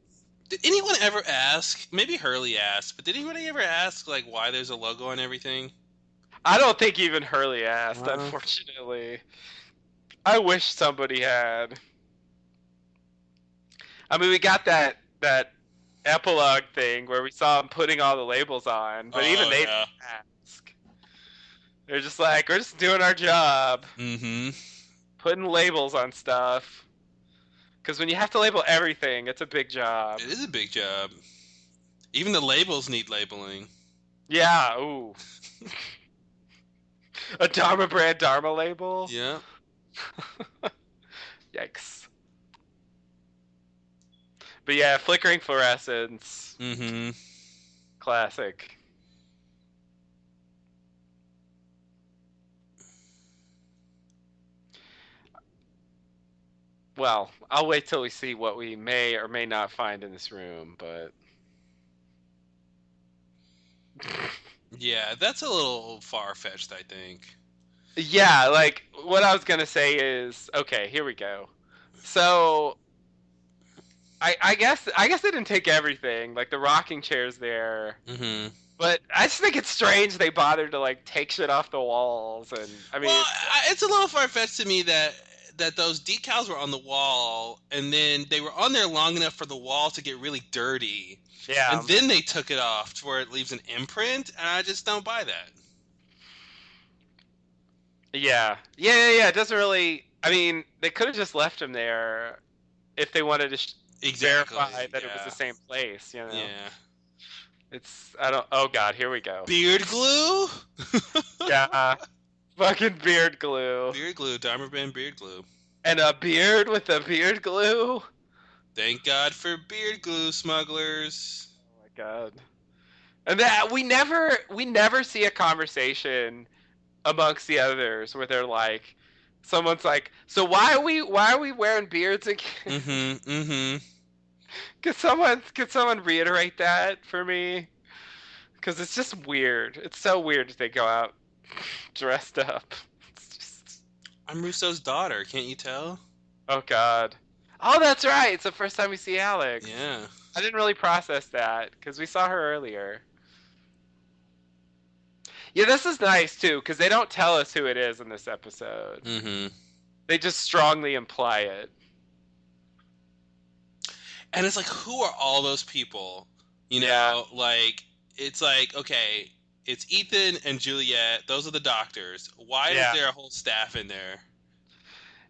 Did anyone ever ask? Maybe Hurley asked, but did anybody ever ask like why there's a logo on everything? I don't think even Hurley asked, Uh, unfortunately. I wish somebody had. I mean, we got that epilogue thing where we saw him putting all the labels on, but even oh they didn't yeah. ask. They're just like, we're just doing our job, Mm-hmm. putting labels on stuff. Because when you have to label everything, it's a big job. It is a big job. Even the labels need labeling. Yeah, ooh. A Dharma brand Dharma label? Yeah. Yikes. But yeah, flickering fluorescence. Mm-hmm. Classic. Well, I'll wait till we see what we may or may not find in this room, but Yeah, that's a little far fetched, I think. yeah, like what I was gonna say is okay, here we go. So I guess they didn't take everything. Like the rocking chair's there. Mm-hmm. But I just think it's strange they bothered to like take shit off the walls, and I mean, Well, it's a little far fetched to me that those decals were on the wall, and then they were on there long enough for the wall to get really dirty, and yeah, then they took it off to where it leaves an imprint, and I just don't buy that. yeah. It doesn't really. I mean, they could have just left him there if they wanted to Exactly. verify that it was Yeah. the same place. You know, Yeah. it's I don't. Oh God, here we go. Beard glue. Yeah, fucking beard glue Beard glue. Dimer Band beard glue. and a beard with a beard glue. Thank God for beard glue smugglers. God. And that we never see a conversation amongst the others where they're like, someone's like, so why are we wearing beards again? Mm-hmm. Mm-hmm. Could someone reiterate that for me? Because it's just weird. It's so weird that they go out dressed up. It's just, I'm Russo's daughter. Can't you tell? oh God. Oh, that's right. It's the first time we see Alex. Yeah. I didn't really process that because we saw her earlier. Yeah, this is nice too because they don't tell us who it is in this episode. Mm-hmm. They just strongly imply it. And it's like, who are all those people? You Yeah. know, like it's like, okay, it's Ethan and Juliet. Those are the doctors. Why is Yeah. there a whole staff in there?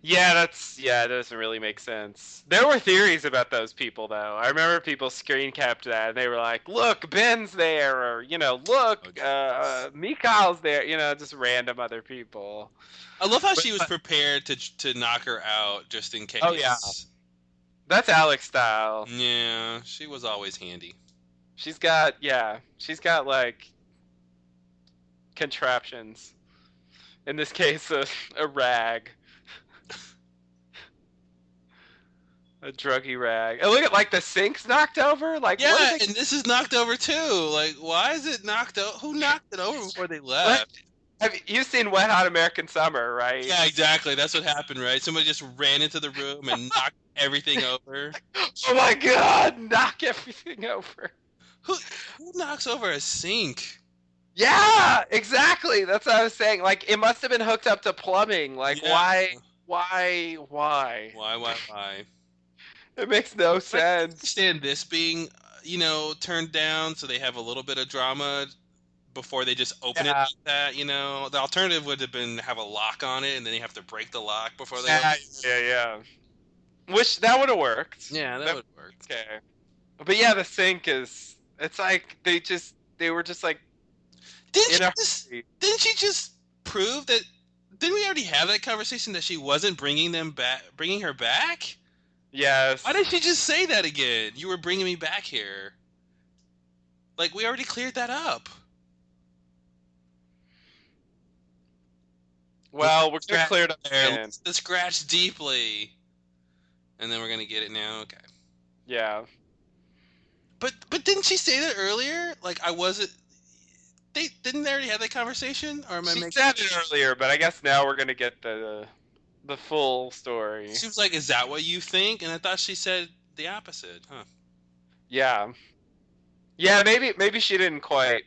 Yeah, it doesn't really make sense. There were theories about those people though. I remember people screen capped that and they were like, "Look, Ben's there," or "Look, Okay. Mikhail's there," just random other people. I love how But, she was prepared to knock her out just in oh yeah, case. that's Alex style. Yeah, she was always handy. She's got like contraptions. In this case, a rag, a druggy rag. And look at like the sink's knocked over. Like what Yeah, are they? and this is knocked over too. Like, why is it knocked over? Who knocked it over before they What? left? Have you seen Wet Hot American Summer? Right? Yeah, exactly. That's what happened, right? Somebody just ran into the room and knocked everything over. Oh my God! Knock everything over. Who who knocks over a sink? Yeah, exactly. That's what I was saying. Like it must have been hooked up to plumbing. Like Yeah. why? Why? It makes no Like, I sense. understand this being, turned down so they have a little bit of drama before they just open it Yeah, like that. The alternative would have been have a lock on it and then you have to break the lock before they open yeah, it. yeah. Which that would have worked. Yeah, that would work. Okay. But yeah, the sink is. It's like they were just like Didn't in she a just hurry. didn't she just prove that? Didn't we already have that conversation that she wasn't bringing her back? Why Yes. did she just say that again? You were bringing me back here. Like we already cleared that up. Well, we're gonna Scratch clear it up there. again. Let's scratch deeply, and then we're gonna get it now. Okay. Yeah. But didn't she say that earlier? Like I wasn't. They already have that conversation, or am I She making? said it earlier, but I guess now we're gonna get the full story. She was like, "Is that what you think?" And I thought she said the opposite, huh? Yeah. Yeah, maybe she didn't quite.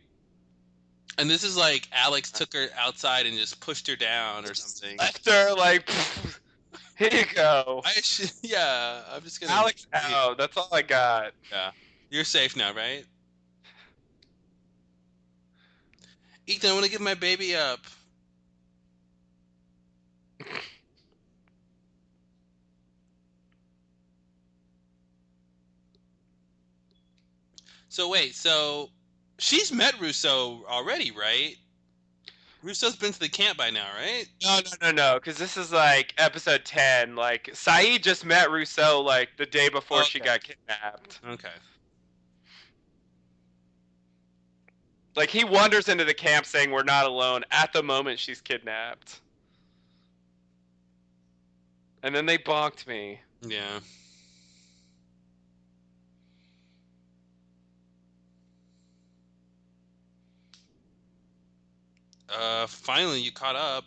And this is like Alex took her outside and just pushed her down or something. Left her like, here you go. Yeah, I'm just gonna. Alex out. That's all I got. Yeah, you're safe now, right? Ethan, I want to give my baby up. So wait, so she's met Russo already, right? Russo's been to the camp by now, right? No, because this is like episode 10. Like, Saeed just met Rousseau like the day before she Okay. got kidnapped. Okay. Like, he wanders into the camp saying we're not alone at the moment she's kidnapped. And then they bonked me. Yeah. Finally you caught up.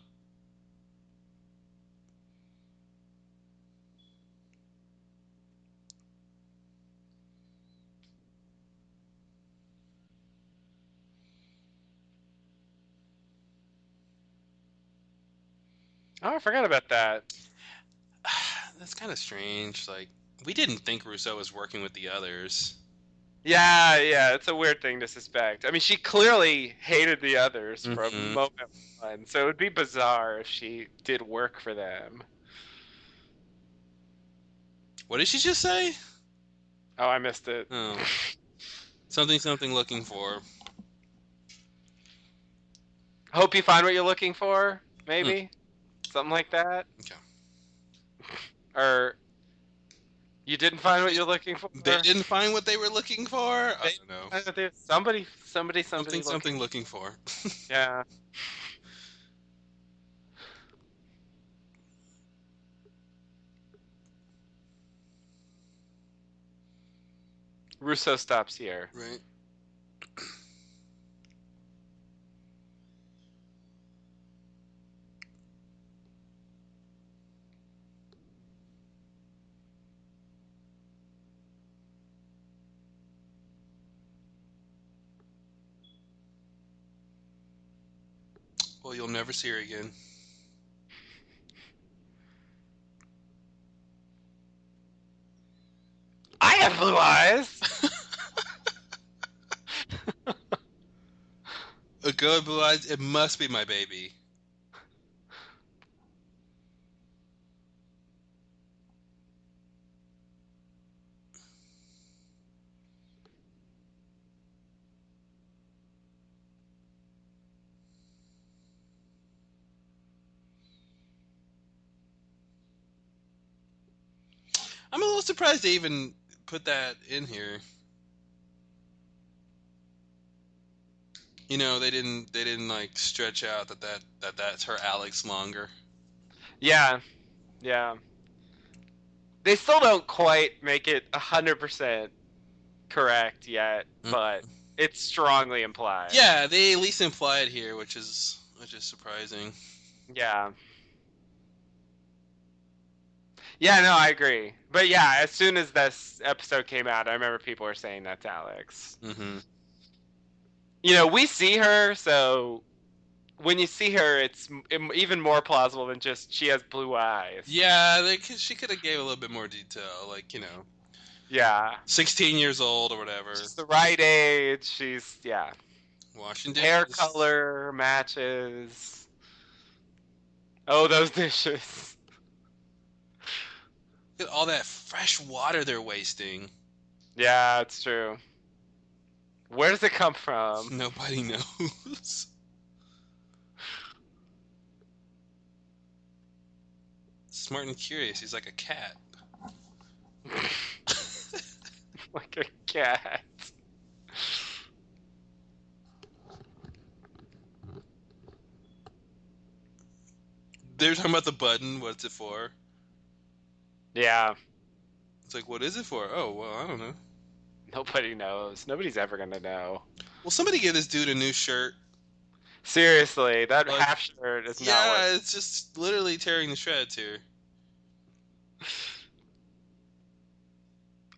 Oh, I forgot about that. That's kind of strange. Like, we didn't think Russo was working with the others. Yeah, it's a weird thing to suspect. I mean, she clearly hated the others from Mhm. moment one, so it would be bizarre if she did work for them. What did she just say? Oh, I missed it. Oh. Something looking for. Hope you find what you're looking for, Hmm. maybe? Something like that? Okay. Or, You didn't find what you're looking They for. didn't find what they were looking for. I They don't know. find what they somebody Something, looking. something looking for. Yeah. Russo stops here. Right. Well, you'll never see her again. I have blue eyes. A good blue eyes. It must be my baby. I'm a little surprised they even put that in here. They didn't like stretch out that's her Alex longer. Yeah, yeah. They still don't quite make it 100% correct yet, Mm. but it's strongly implied. Yeah, they at least imply it here, which is surprising. Yeah. Yeah, no, I agree. But yeah, as soon as this episode came out, I remember people were saying that's Alex. Hmm. We see her, so when you see her, it's even more plausible than just she has blue eyes. Yeah, she could have gave a little bit more detail, like Yeah. 16 years old or whatever, She's the right age. Yeah. washing Hair dishes. color matches. Oh, those dishes. Look at all that fresh water they're wasting. Yeah, it's true. Where does it come from? Nobody knows. Smart and curious. He's like a cat. Like a cat. They're talking about the button. What's it for? Yeah, It's like, what is it for? Oh, well, I don't know. nobody knows. Nobody's ever gonna know. Well, somebody give this dude a new shirt. Seriously, that Like, half shirt is not worth. yeah, it's just literally tearing the shreds here.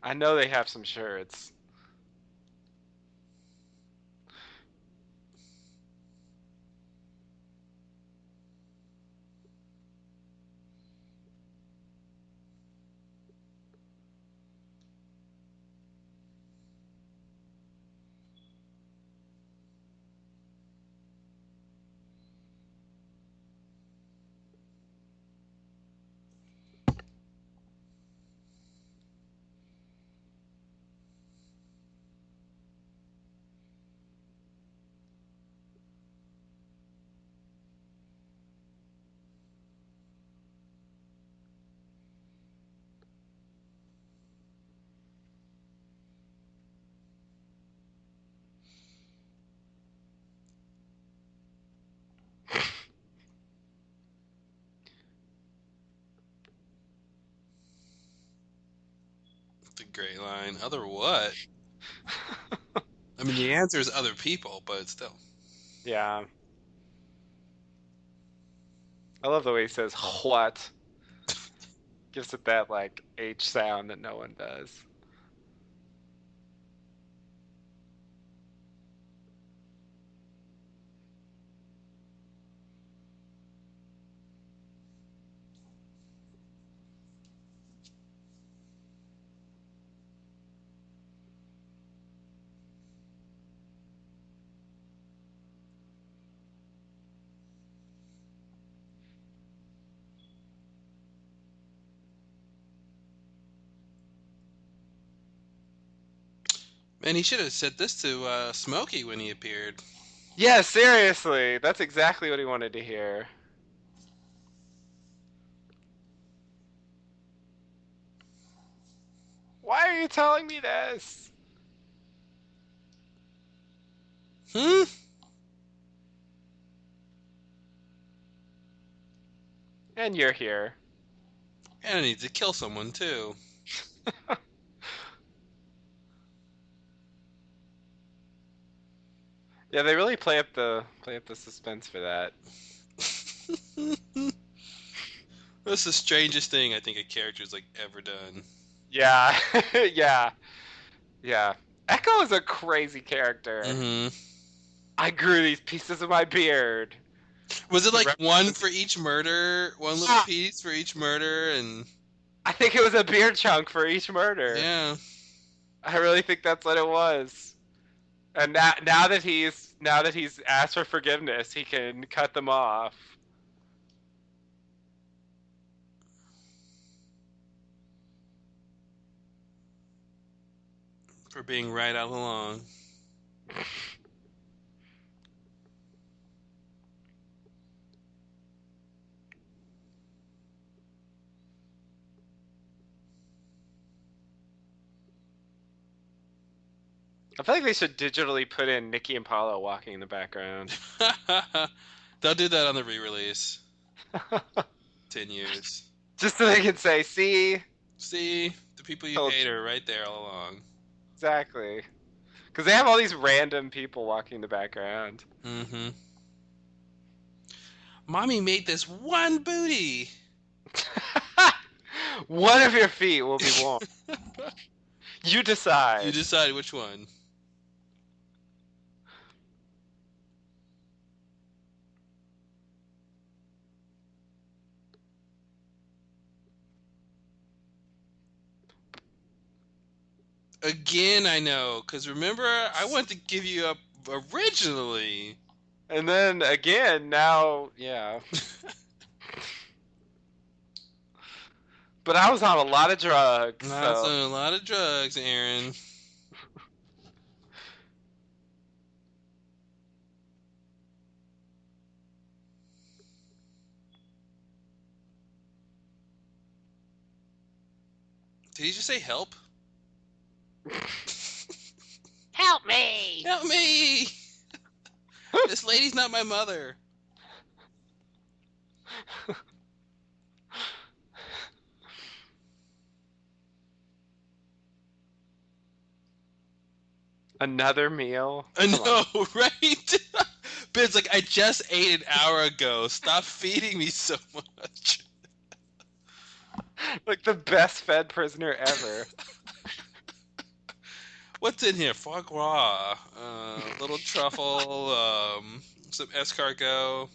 I know they have some shirts. It's a great line. Other what? I mean, the answer is other people, but still. Yeah, I love the way he says "what." Gives it that like H sound that no one does. Man, he should have said this to Smokey when he appeared. Yeah, seriously, that's exactly what he wanted to hear. Why are you telling me this? Hmm? And you're here. And I need to kill someone, too. Yeah, they really play up the suspense for that. That's the strangest thing I think a character's, like, ever done. Yeah, yeah, yeah. Echo is a crazy character. Mm-hmm. I grew these pieces of my beard Was it, to like, one represent. for each murder? One little Ah, piece for each murder? And, I think it was a beard chunk for each murder. yeah. I really think that's what it was. And now that he's asked for forgiveness, he can cut them off. For being right all along. I feel like they should digitally put in Nikki and Paolo walking in the background. They'll do that on the re-release. 10 years. Just so they can say, see, See, the people you told hate you. are right there all along. Exactly. Because they have all these random people walking in the background. Mm-hmm. Mommy made this one booty. One of your feet will be warm. You You decide. decide which one. Again, I know, because remember, I wanted to give you up originally. And then again, now, yeah. But I was on a lot of drugs, That's so. a lot of drugs, Aaron. Did he just say help? Help me! Help me! This lady's not my mother. Another meal? I Come on. know, right? Ben's like, I just ate an hour ago. Stop feeding me so much. Like the best fed prisoner ever. What's in here? Foie gras, little truffle, some escargot.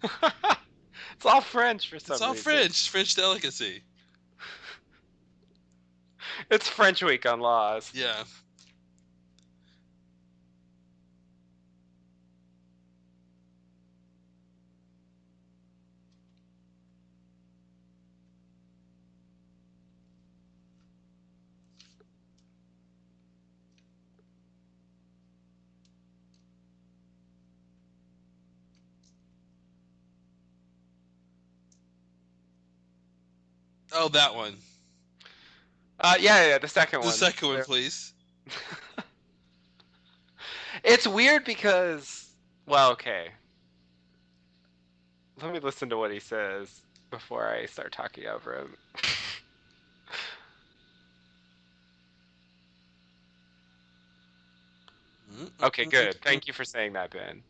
It's all French for It's some all reason. French delicacy. It's French week on Laws. Yeah. Oh, that one. Yeah, the second The one. second one, please. It's weird because, well, okay. Let me listen to what he says before I start talking over him. Okay, good. Thank you for saying that, Ben.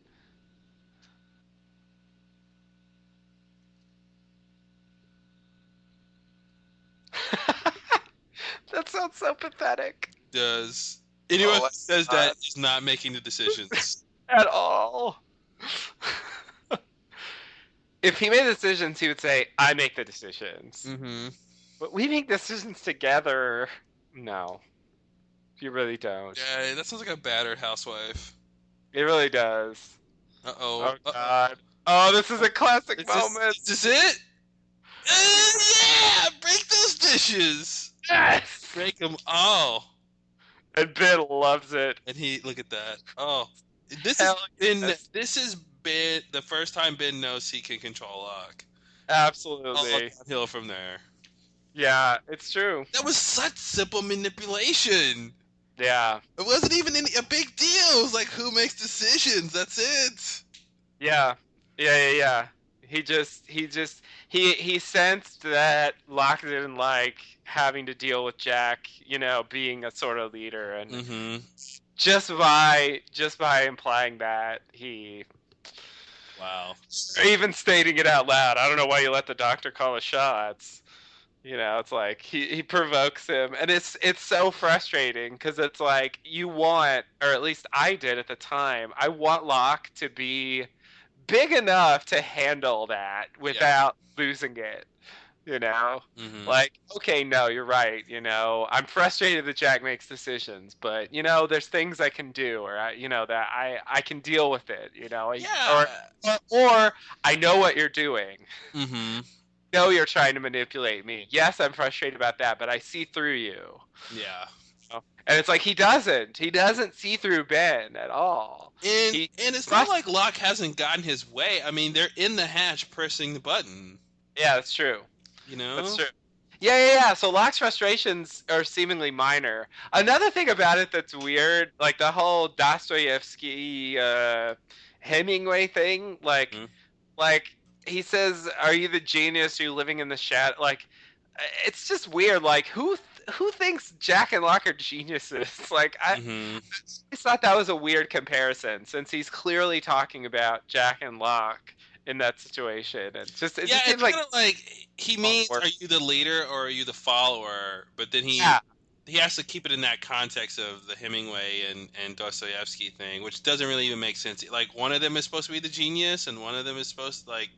That sounds so pathetic. Does anyone Oh who my says that God. is not making the decisions? At all. If he made decisions, he would say, I make the decisions. Mm-hmm. But we make decisions together. No, you really don't. Yeah, that sounds like a battered housewife. It really does. Uh-oh. Oh, Uh-oh. God. Oh, this is a classic Is moment. this it? Yeah! Break those dishes! Yes! Break them all. And Ben loves it. And he, look at that. Oh. This has Hell been, yes. this has been the first time Ben knows he can control luck. All Absolutely. downhill from there. Yeah, it's true. That was such simple manipulation. Yeah. It wasn't even a big deal. It was like, who makes decisions? That's it. Yeah. Yeah. He sensed that Locke didn't like having to deal with Jack, being a sort of leader, and Mm-hmm. just by implying that, he Wow. or even stating it out loud. I don't know why you let the doctor call the shots. It's like he provokes him, and it's so frustrating because it's like you want, or at least I did at the time, I want Locke to be big enough to handle that Yeah. without losing it. You know, Mm-hmm. like, okay, no, you're right. I'm frustrated that Jack makes decisions, but there's things I can do, or that I can deal with it. Yeah. Or I know what you're doing. Mm-hmm. Know you're trying to manipulate me. Yes, I'm frustrated about that, but I see through you. Yeah. And it's like he doesn't. He doesn't see through Ben at all. And He and it's not must. like Locke hasn't gotten his way. I mean, they're in the hatch pressing the button. Yeah, that's true. You That's know? true. Yeah. So Locke's frustrations are seemingly minor. Another thing about it that's weird, like the whole Dostoevsky, Hemingway thing, Mhm. like he says, "Are you the genius? Are you living in the shadow?" Like, it's just weird. Like, who thinks Jack and Locke are geniuses? Like, I Mm-hmm. just thought that was a weird comparison, since he's clearly talking about Jack and Locke in that situation, and it Yeah, just seems it's like kind of like he means, are you the leader or are you the follower? But then yeah, he has to keep it in that context of the Hemingway and Dostoevsky thing, which doesn't really even make sense. Like one of them is supposed to be the genius, and one of them is supposed to like.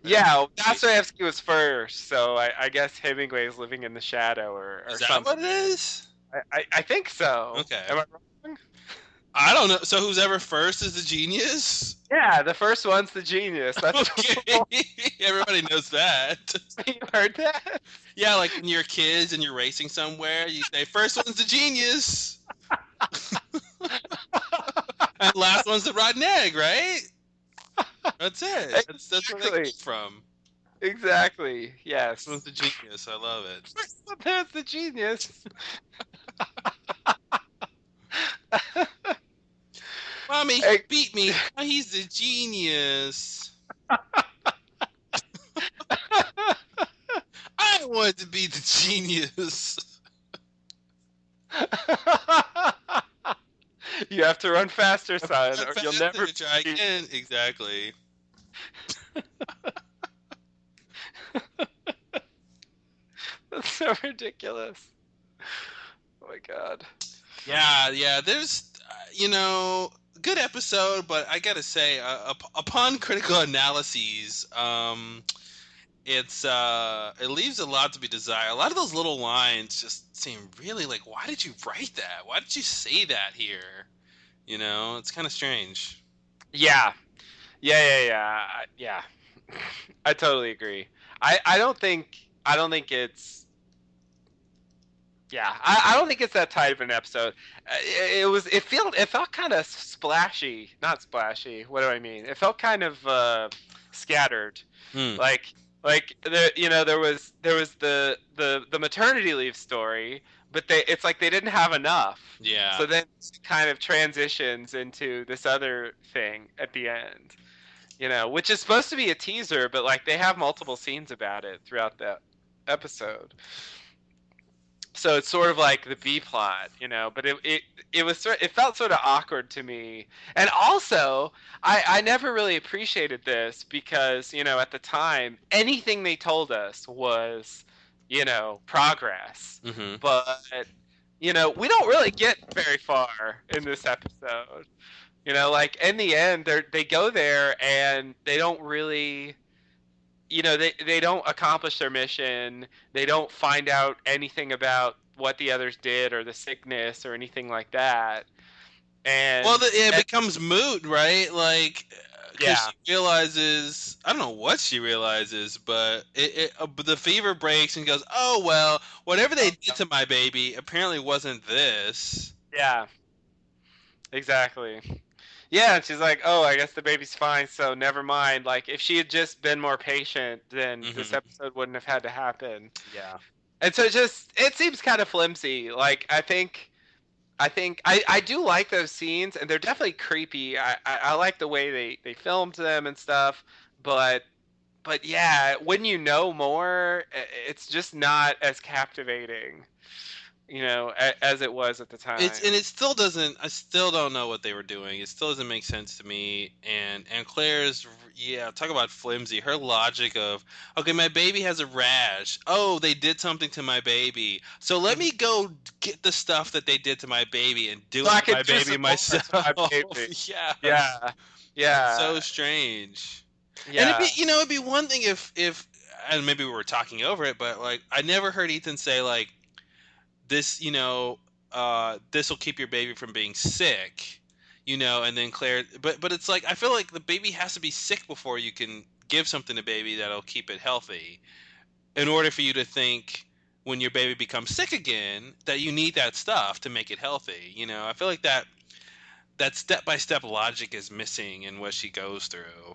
yeah. Wait, Dostoevsky was first, so I guess Hemingway is living in the shadow, or is that something. what it is? I think so. Okay, Am I wrong? I don't know. So who's ever first is the genius? Yeah, the first one's the genius. That's Okay, everybody knows that. you heard that. Yeah, like when you're kids and you're racing somewhere, you say first one's the genius, and last one's the rotten egg, right? That's it. That's where they Exactly. came from. Exactly. First one's Yes. the genius. I love it. First one, that's the genius. Mommy, he Hey, beat me. Oh, he's the genius. I want to be the genius. you have to run faster, son, Run or you'll faster, never try be. again. Exactly. That's so ridiculous. Oh my god. Yeah. There's, good episode, but I gotta say, upon critical analyses, it leaves a lot to be desired. A lot of those little lines just seem really like, why did you write that? Why did you say that here? It's kind of strange. Yeah. Yeah. I totally agree. I don't think it's yeah. I don't think it's that tight of an episode. It felt kind of splashy, not splashy. What do I mean? It felt kind of scattered. Hmm. Like there was the maternity leave story, but it's like they didn't have enough. Yeah. So then it kind of transitions into this other thing at the end. Which is supposed to be a teaser, but like they have multiple scenes about it throughout the episode. So it's sort of like the B plot, but it felt sort of awkward to me. And also, I never really appreciated this because, at the time, anything they told us was, progress. Hmm. But, we don't really get very far in this episode. Like in the end, they go there and they don't really, they don't accomplish their mission. They don't find out anything about what the others did or the sickness or anything like that. Well, And, it and becomes moot, right? Like, because yeah, she realizes, I don't know what she realizes, but but the fever breaks and goes, oh, well, whatever they did to my baby apparently wasn't this. yeah, exactly. Yeah, and she's like, "Oh, I guess the baby's fine, so never mind." Like, if she had just been more patient, then this Hmm. episode wouldn't have had to happen. Yeah. And so it seems kind of flimsy. Like, I do like those scenes, and they're definitely creepy. I like the way they filmed them and stuff, but yeah, when you know more, it's just not as captivating, as it was at the It's time. and it still doesn't. I still don't know what they were doing. It still doesn't make sense to me. And Claire's, yeah, talk about flimsy. Her logic of, okay, my baby has a rash. Oh, they did something to my baby. So let Mhm. me go get the stuff that they did to my baby and do So it I to could my do baby some more myself. to my baby. Yes, Yeah, it's yeah, so strange. And yeah. it'd be one thing if and maybe we were talking over it, but like I never heard Ethan say like this, this will keep your baby from being sick, and then Claire, but it's like I feel like the baby has to be sick before you can give something to baby that'll keep it healthy. In order for you to think when your baby becomes sick again that you need that stuff to make it healthy, I feel like that step by step logic is missing in what she goes through.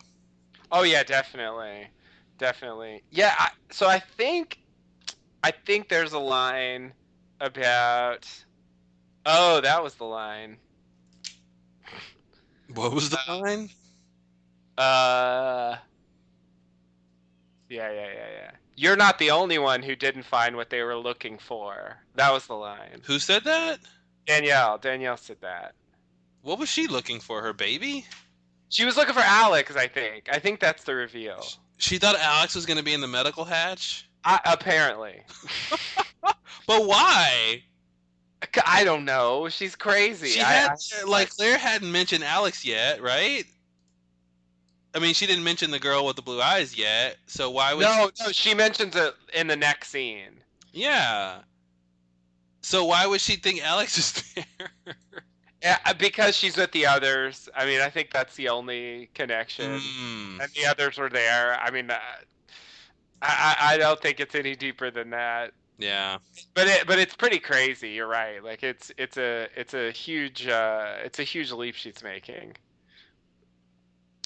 Oh yeah, definitely, definitely. Yeah. So I think there's a line about. Oh, that was the line. What was the line? Uh, yeah, yeah, yeah, yeah. You're not the only one who didn't find what they were looking for. That was the line. Who said that? Danielle said that. What was she looking for? Her baby? She was looking for Alex, I think. I think that's the reveal. She thought Alex was going to be in the medical hatch? Apparently. But why? I don't know. She's crazy. She had, like, Like, Claire hadn't mentioned Alex yet, right? I mean, she didn't mention the girl with the blue eyes yet, so why would she? no, no, she mentions it in the next scene. Yeah. So why would she think Alex is there? Yeah, because she's with the others. I mean, I think that's the only connection. Hmm. And the others were there. I mean, I don't think it's any deeper than that. Yeah. But it's pretty crazy. You're right. Like it's a huge leap she's making.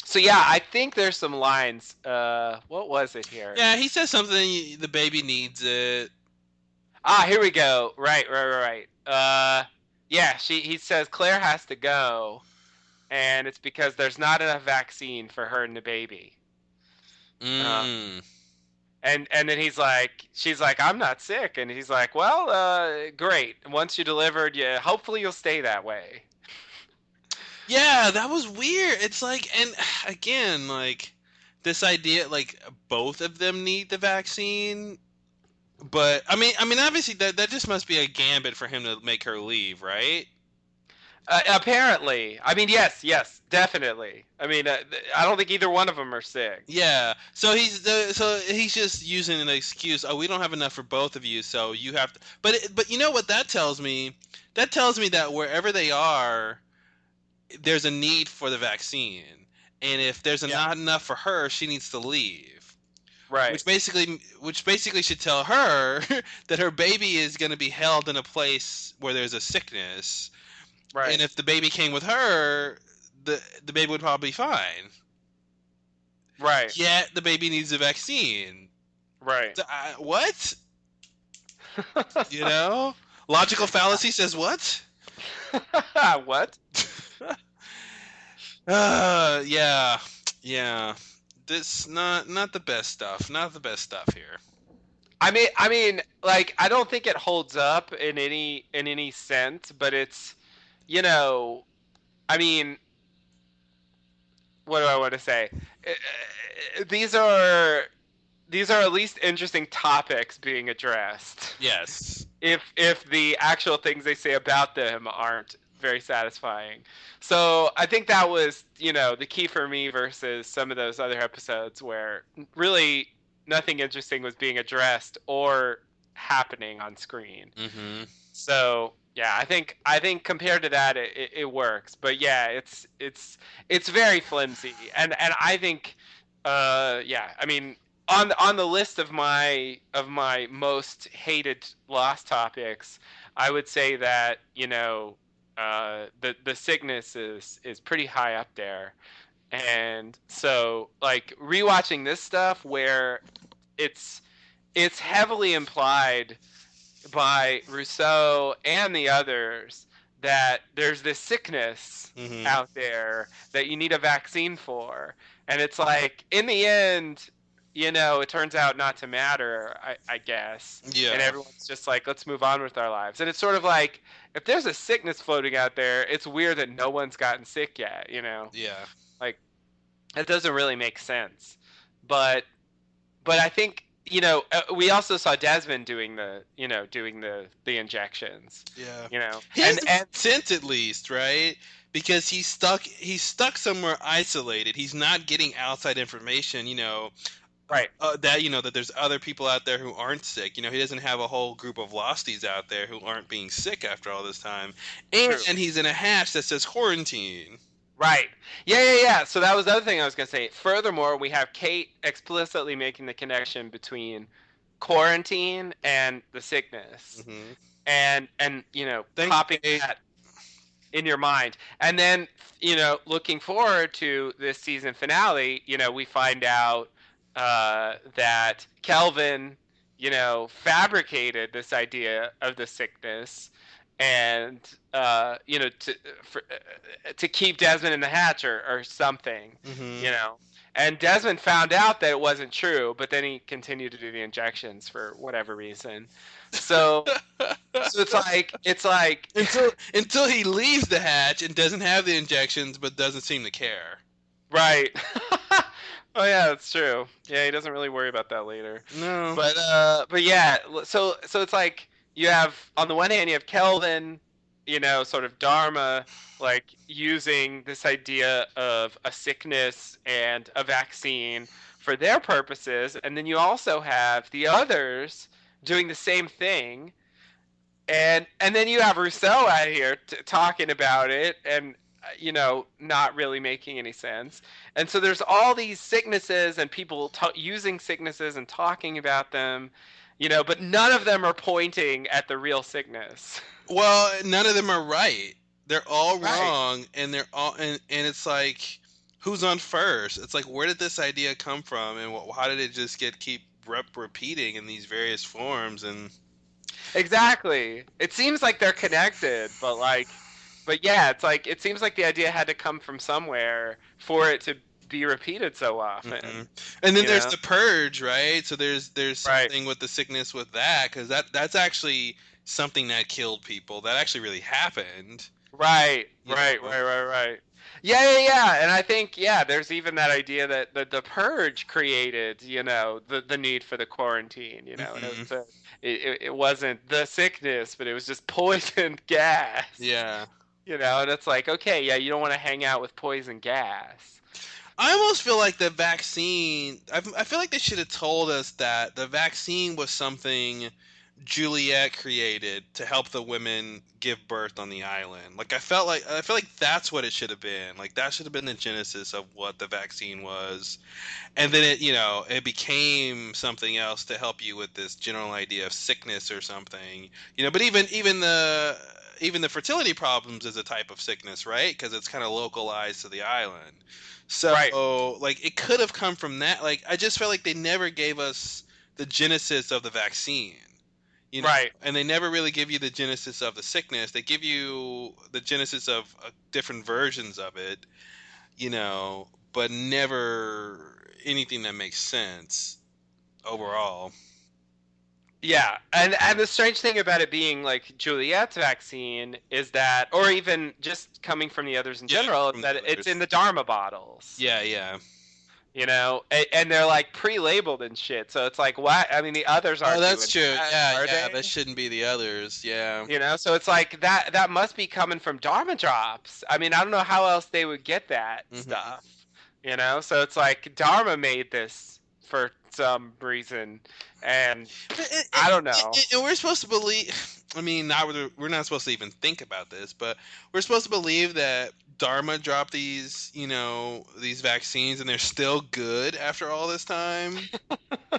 So yeah, I think there's some lines. What was it here? Yeah, he says something, the baby needs it. Ah, here we go. Right, right, right, right. Yeah, he says Claire has to go, and it's because there's not enough vaccine for her and the baby. Uh, Mm. and then she's like, I'm not sick, and he's like, well, great. Once you delivered, yeah, hopefully you'll stay that way. Yeah, that was weird. It's like, and again, like, this idea, like, both of them need the vaccine. But I mean, obviously that just must be a gambit for him to make her leave, right? Apparently, I mean, yes, yes, definitely. I mean, I don't think either one of them are sick. Yeah. So he's just using an excuse. Oh, we don't have enough for both of you, so you have to. But you know what that tells me? That tells me that wherever they are, there's a need for the vaccine, and if there's Yeah, not enough for her, she needs to leave. right, Which basically should tell her that her baby is going to be held in a place where there's a sickness, and right, if the baby came with her, the baby would probably be fine. right, Yet the baby needs a vaccine. right. What? You know? Logical fallacy says what? What? Yeah, yeah. This not the best stuff. Not the best stuff here. Like, I don't think it holds up in any sense, but it's, you know, I mean, what do I want to say? These are at least interesting topics being addressed. Yes. If the actual things they say about them aren't very satisfying. So I think that was, the key for me versus some of those other episodes where really nothing interesting was being addressed or happening on screen. Mm-hmm. So yeah, I think compared to that, it works. But yeah, it's very flimsy, and I think, yeah, I mean, on the list of my most hated Lost topics, I would say that, the sickness is pretty high up there. And so like rewatching this stuff where it's it's heavily implied by Rousseau and the others that there's this sickness Hmm. out there that you need a vaccine for. And it's like, in the end, it turns out not to matter, I guess. And Yeah. everyone's just like, let's move on with our lives. And it's sort of like, if there's a sickness floating out there, it's weird that no one's gotten sick yet. Yeah. Like, it doesn't really make sense. But I think we also saw Desmond doing the injections, Yeah. He has and the and sense at least, right? Because he's stuck somewhere isolated. He's not getting outside information, right, that there's other people out there who aren't sick. He doesn't have a whole group of losties out there who aren't being sick after all this time. true, And he's in a hatch that says quarantine. right, yeah. So that was the other thing I was gonna say. Furthermore, we have Kate explicitly making the connection between quarantine and the sickness, Hmm. and Thanks, popping Kate. that in your mind. And then, looking forward to this season finale, we find out that Kelvin, fabricated this idea of the sickness and to keep Desmond in the hatch or something, Hmm. you know. And Desmond found out that it wasn't true, but then he continued to do the injections for whatever reason. So so it's like until he leaves the hatch and doesn't have the injections, but doesn't seem to care. right. Oh yeah, that's true. Yeah, he doesn't really worry about that later. No. But yeah, so it's like you have, on the one hand, you have Kelvin, sort of Dharma, like using this idea of a sickness and a vaccine for their purposes, and then you also have the others doing the same thing. And then you have Rousseau out here talking about it, and not really making any sense. And so there's all these sicknesses and people using sicknesses and talking about them, but none of them are pointing at the real sickness. Well, none of them are right. They're all Right. wrong, and they're all and it's like, who's on first? It's like, where did this idea come from, and how did it just keep repeating in these various forms? And Exactly. It seems like they're connected, but yeah, it's like it seems like the idea had to come from somewhere for it to be repeated so hmm. often, And then you there's know? the purge, right? So there's Right. something with the sickness with that, because that's actually something that killed people. That actually really happened. Right, You right, know. right, right, right. Yeah. And I think, yeah, there's even that idea that the purge created, the need for the quarantine, and Hmm. it wasn't the sickness, but it was just poisoned gas, Yeah. and it's like, okay, yeah, you don't want to hang out with poison gas. I almost feel like the vaccine. I feel like they should have told us that the vaccine was something Juliet created to help the women give birth on the island. Like I feel like that's what it should have been. Like that should have been the genesis of what the vaccine was. And then it became something else to help you with this general idea of sickness or something. But even the fertility problems is a type of sickness, right? Because it's kind of localized to the island. Right, So, like, it could have come from that. Like, I just felt like they never gave us the genesis of the vaccine, right. and they never really give you the genesis of the sickness. They give you the genesis of different versions of it, but never anything that makes sense overall. Yeah, and the strange thing about it being like Juliet's vaccine is that, or even just coming from the others in Yeah, general, is from the that it's in others. the Dharma bottles. Yeah, yeah. And they're like pre-labeled and shit. So it's like, what? I mean, the others Oh, aren't that's doing true. that, Yeah, are yeah. That they? shouldn't be the others. Yeah. So it's like that must be coming from Dharma drops. I mean, I don't know how else they would get that Hmm. stuff. So it's like Dharma made this for some reason, and I don't know. And we're supposed to believe. I mean, we're not supposed to even think about this, but we're supposed to believe that Dharma dropped these vaccines, and they're still good after all this time.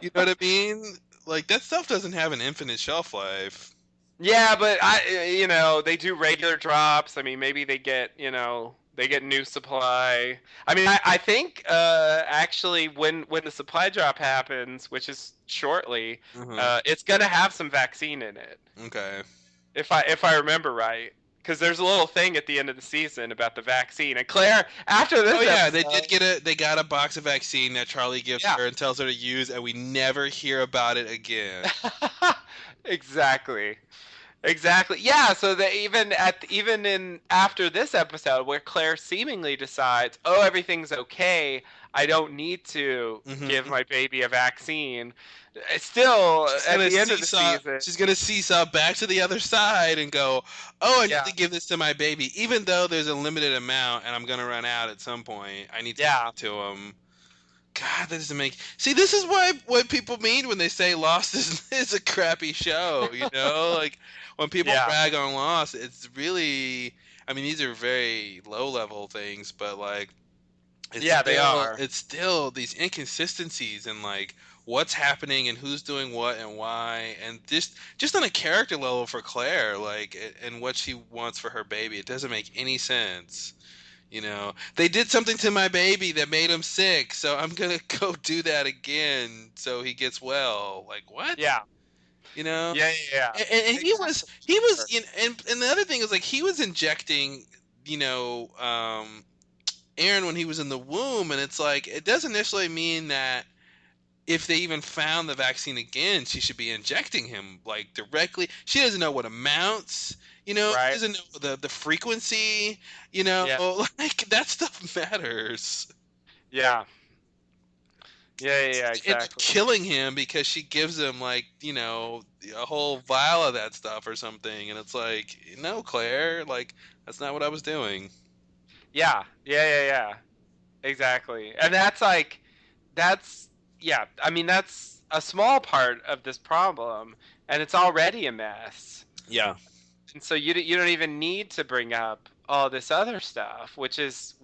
You know what I mean? Like that stuff doesn't have an infinite shelf life. Yeah, but they do regular drops. I mean, maybe they get new supply. I mean, I think actually when the supply drop happens, which is shortly, Hmm. it's gonna have some vaccine in it, Okay. if I remember right. Because there's a little thing at the end of the season about the vaccine. And Claire, after Oh this yeah, they did episode, get they got a box of vaccine that Charlie gives yeah, her and tells her to use, and we never hear about it again. exactly. Exactly. Yeah, so that even in after this episode where Claire seemingly decides, "Oh, everything's okay. I don't need to give Hmm. my baby a vaccine." Still She's at gonna the end of the seesaw. season. She's gonna seesaw back to the other side and go, "Oh, I need Yeah. to give this to my baby, even though there's a limited amount and I'm gonna run out at some point. I need to give Yeah. it to him." God, that doesn't make. See, this is why what people mean when they say Lost is a crappy show. You know, like when people Yeah. rag on Lost, it's really. I mean, these are very low level things, but like Yeah, they are. it's still these inconsistencies in like what's happening and who's doing what and why, and just on a character level for Claire, like and what she wants for her baby, it doesn't make any sense. You know, they did something to my baby that made him sick, so I'm gonna go do that again so he gets well. Like what? Yeah. You know? Yeah, yeah, yeah. And Exactly. he was Sure. and the other thing is like he was injecting, Aaron when he was in the womb, and it's like it doesn't necessarily mean that if they even found the vaccine again, she should be injecting him like directly. She doesn't know what amounts, she Right? doesn't know the frequency, you know, Yeah. like that stuff matters. Yeah. Yeah, yeah, yeah, End up exactly. killing him because she gives him like, a whole vial of that stuff or something, and it's like, no, Claire, like that's not what I was doing. Yeah. Yeah, yeah, yeah. Exactly. And that's like that's yeah, I mean that's a small part of this problem and it's already a mess. Yeah. And so you don't even need to bring up all this other stuff, which is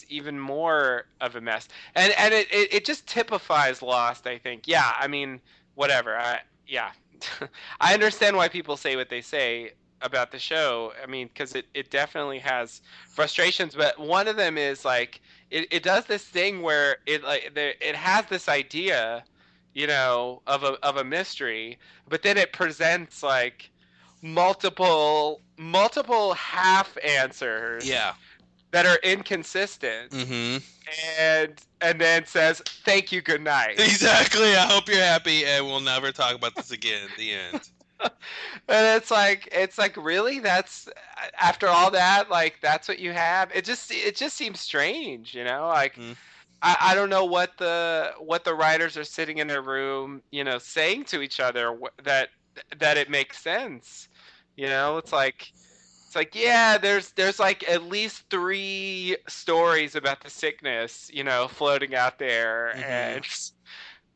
even more of a mess. And it just typifies Lost, I think. Yeah, I mean, whatever. Yeah. I understand why people say what they say about the show. I mean, because it definitely has frustrations, but one of them is like it does this thing where it has this idea, of a mystery, but then it presents like multiple half answers Yeah. that are inconsistent Mm-hmm. and then says thank you, good night. Exactly. I hope you're happy, and we'll never talk about this again. The end. And it's like really that's after all that, like that's what you have. It just seems strange, like Mm. I don't know what the writers are sitting in their room, saying to each other that it makes sense. It's like, yeah, there's like at least three stories about the sickness, floating out there, Mm-hmm.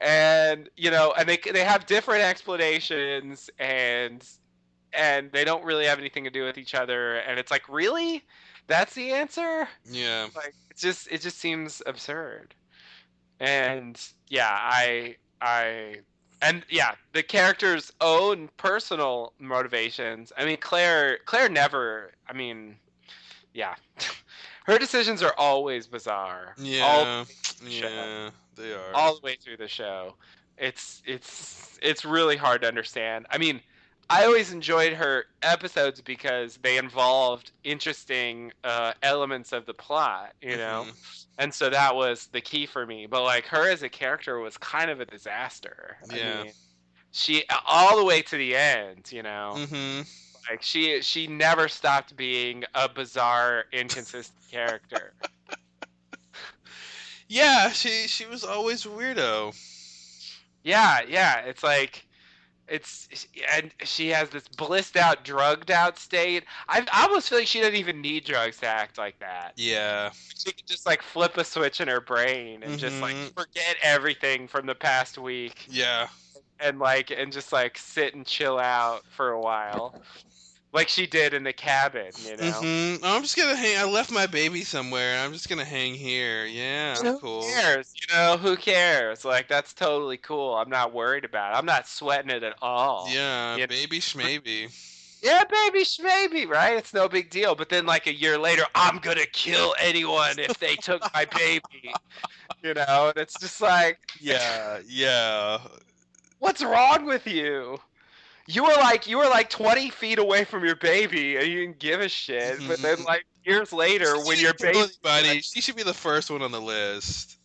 and they have different explanations, and they don't really have anything to do with each other, and it's like, really, that's the answer? Yeah. Like it just seems absurd. And yeah, and yeah, the character's own personal motivations. I mean, Claire never. I mean, yeah, her decisions are always bizarre, all the Yeah. way through the show, Yeah. They are. all the way through the show. It's really hard to understand. I mean, I always enjoyed her episodes because they involved interesting elements of the plot, Mm-hmm. and so that was the key for me. But like her as a character was kind of a disaster. I Yeah. mean, she all the way to the end, Mm-hmm. like she never stopped being a bizarre, inconsistent character. Yeah. She was always a weirdo. Yeah, yeah, it's like and she has this blissed out, drugged out state. I almost feel like she doesn't even need drugs to act like that. Yeah. She could just like flip a switch in her brain and just like Mm-hmm. forget everything from the past week Yeah. and just like sit and chill out for a while. like she did in the cabin, you know. I'm just gonna hang. I left my baby somewhere, and I'm just gonna hang here. Yeah, And that's who cool. cares? You know, who cares? Like that's totally cool. I'm not worried about it. I'm not sweating it at all. Yeah, You know? baby schmaybe. Yeah, baby, maybe, right? It's no big deal. But then, like a year later, I'm gonna kill anyone if they took my baby. You know, and it's just like, Yeah, yeah. what's wrong with you? You were like 20 feet away from your baby, and you didn't give a shit. But then, Mhm. like years later, She when your didn't kill baby, like, anybody. She should be the first one on the list.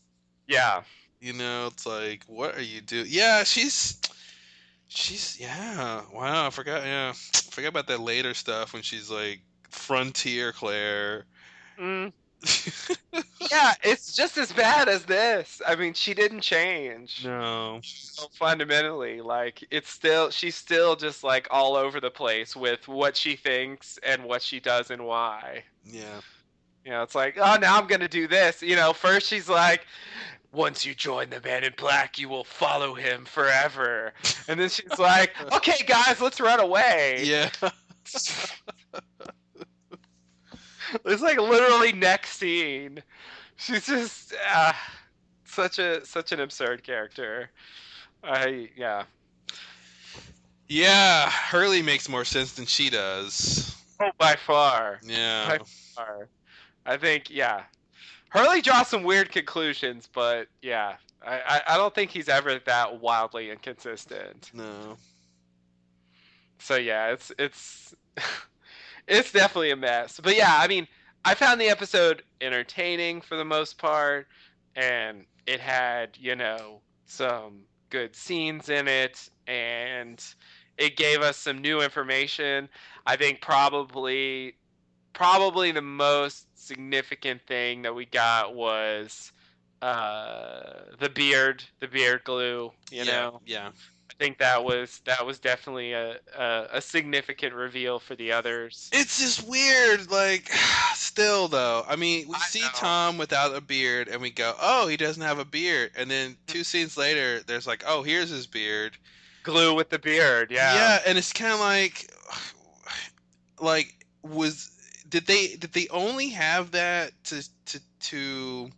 yeah, You know, it's like, what are you doing? Yeah, she's yeah. Wow, I forgot. Yeah, forgot about that later stuff when she's like frontier Claire. mm, yeah, it's just as bad as this. I mean, she didn't change. No. Fundamentally, like she's still just like all over the place with what she thinks and what she does and why. Yeah. You know, it's like, oh, now I'm gonna do this. You know, first she's like, once you join the Man in Black, you will follow him forever. And then she's like, okay, guys, let's run away. Yeah. It's like literally next scene. She's just such an absurd character. I yeah. Yeah, Hurley makes more sense than she does. Oh, by far, Yeah. by far. I think yeah. Hurley draws some weird conclusions, but yeah, I don't think he's ever that wildly inconsistent. No. So yeah, it's it's definitely a mess. But yeah, I mean, I found the episode entertaining for the most part, and it had, you know, some good scenes in it, and it gave us some new information. I think probably the most significant thing that we got was the beard glue, you Yeah, know. yeah. I think that was definitely a significant reveal for the others. It's just weird, like, still though. I mean, we I see know. Tom without a beard, and we go, "Oh, he doesn't have a beard." And then two scenes later, there's like, "Oh, here's his beard." Glue with the beard, yeah. Yeah, and it's kind of like, was did they only have that to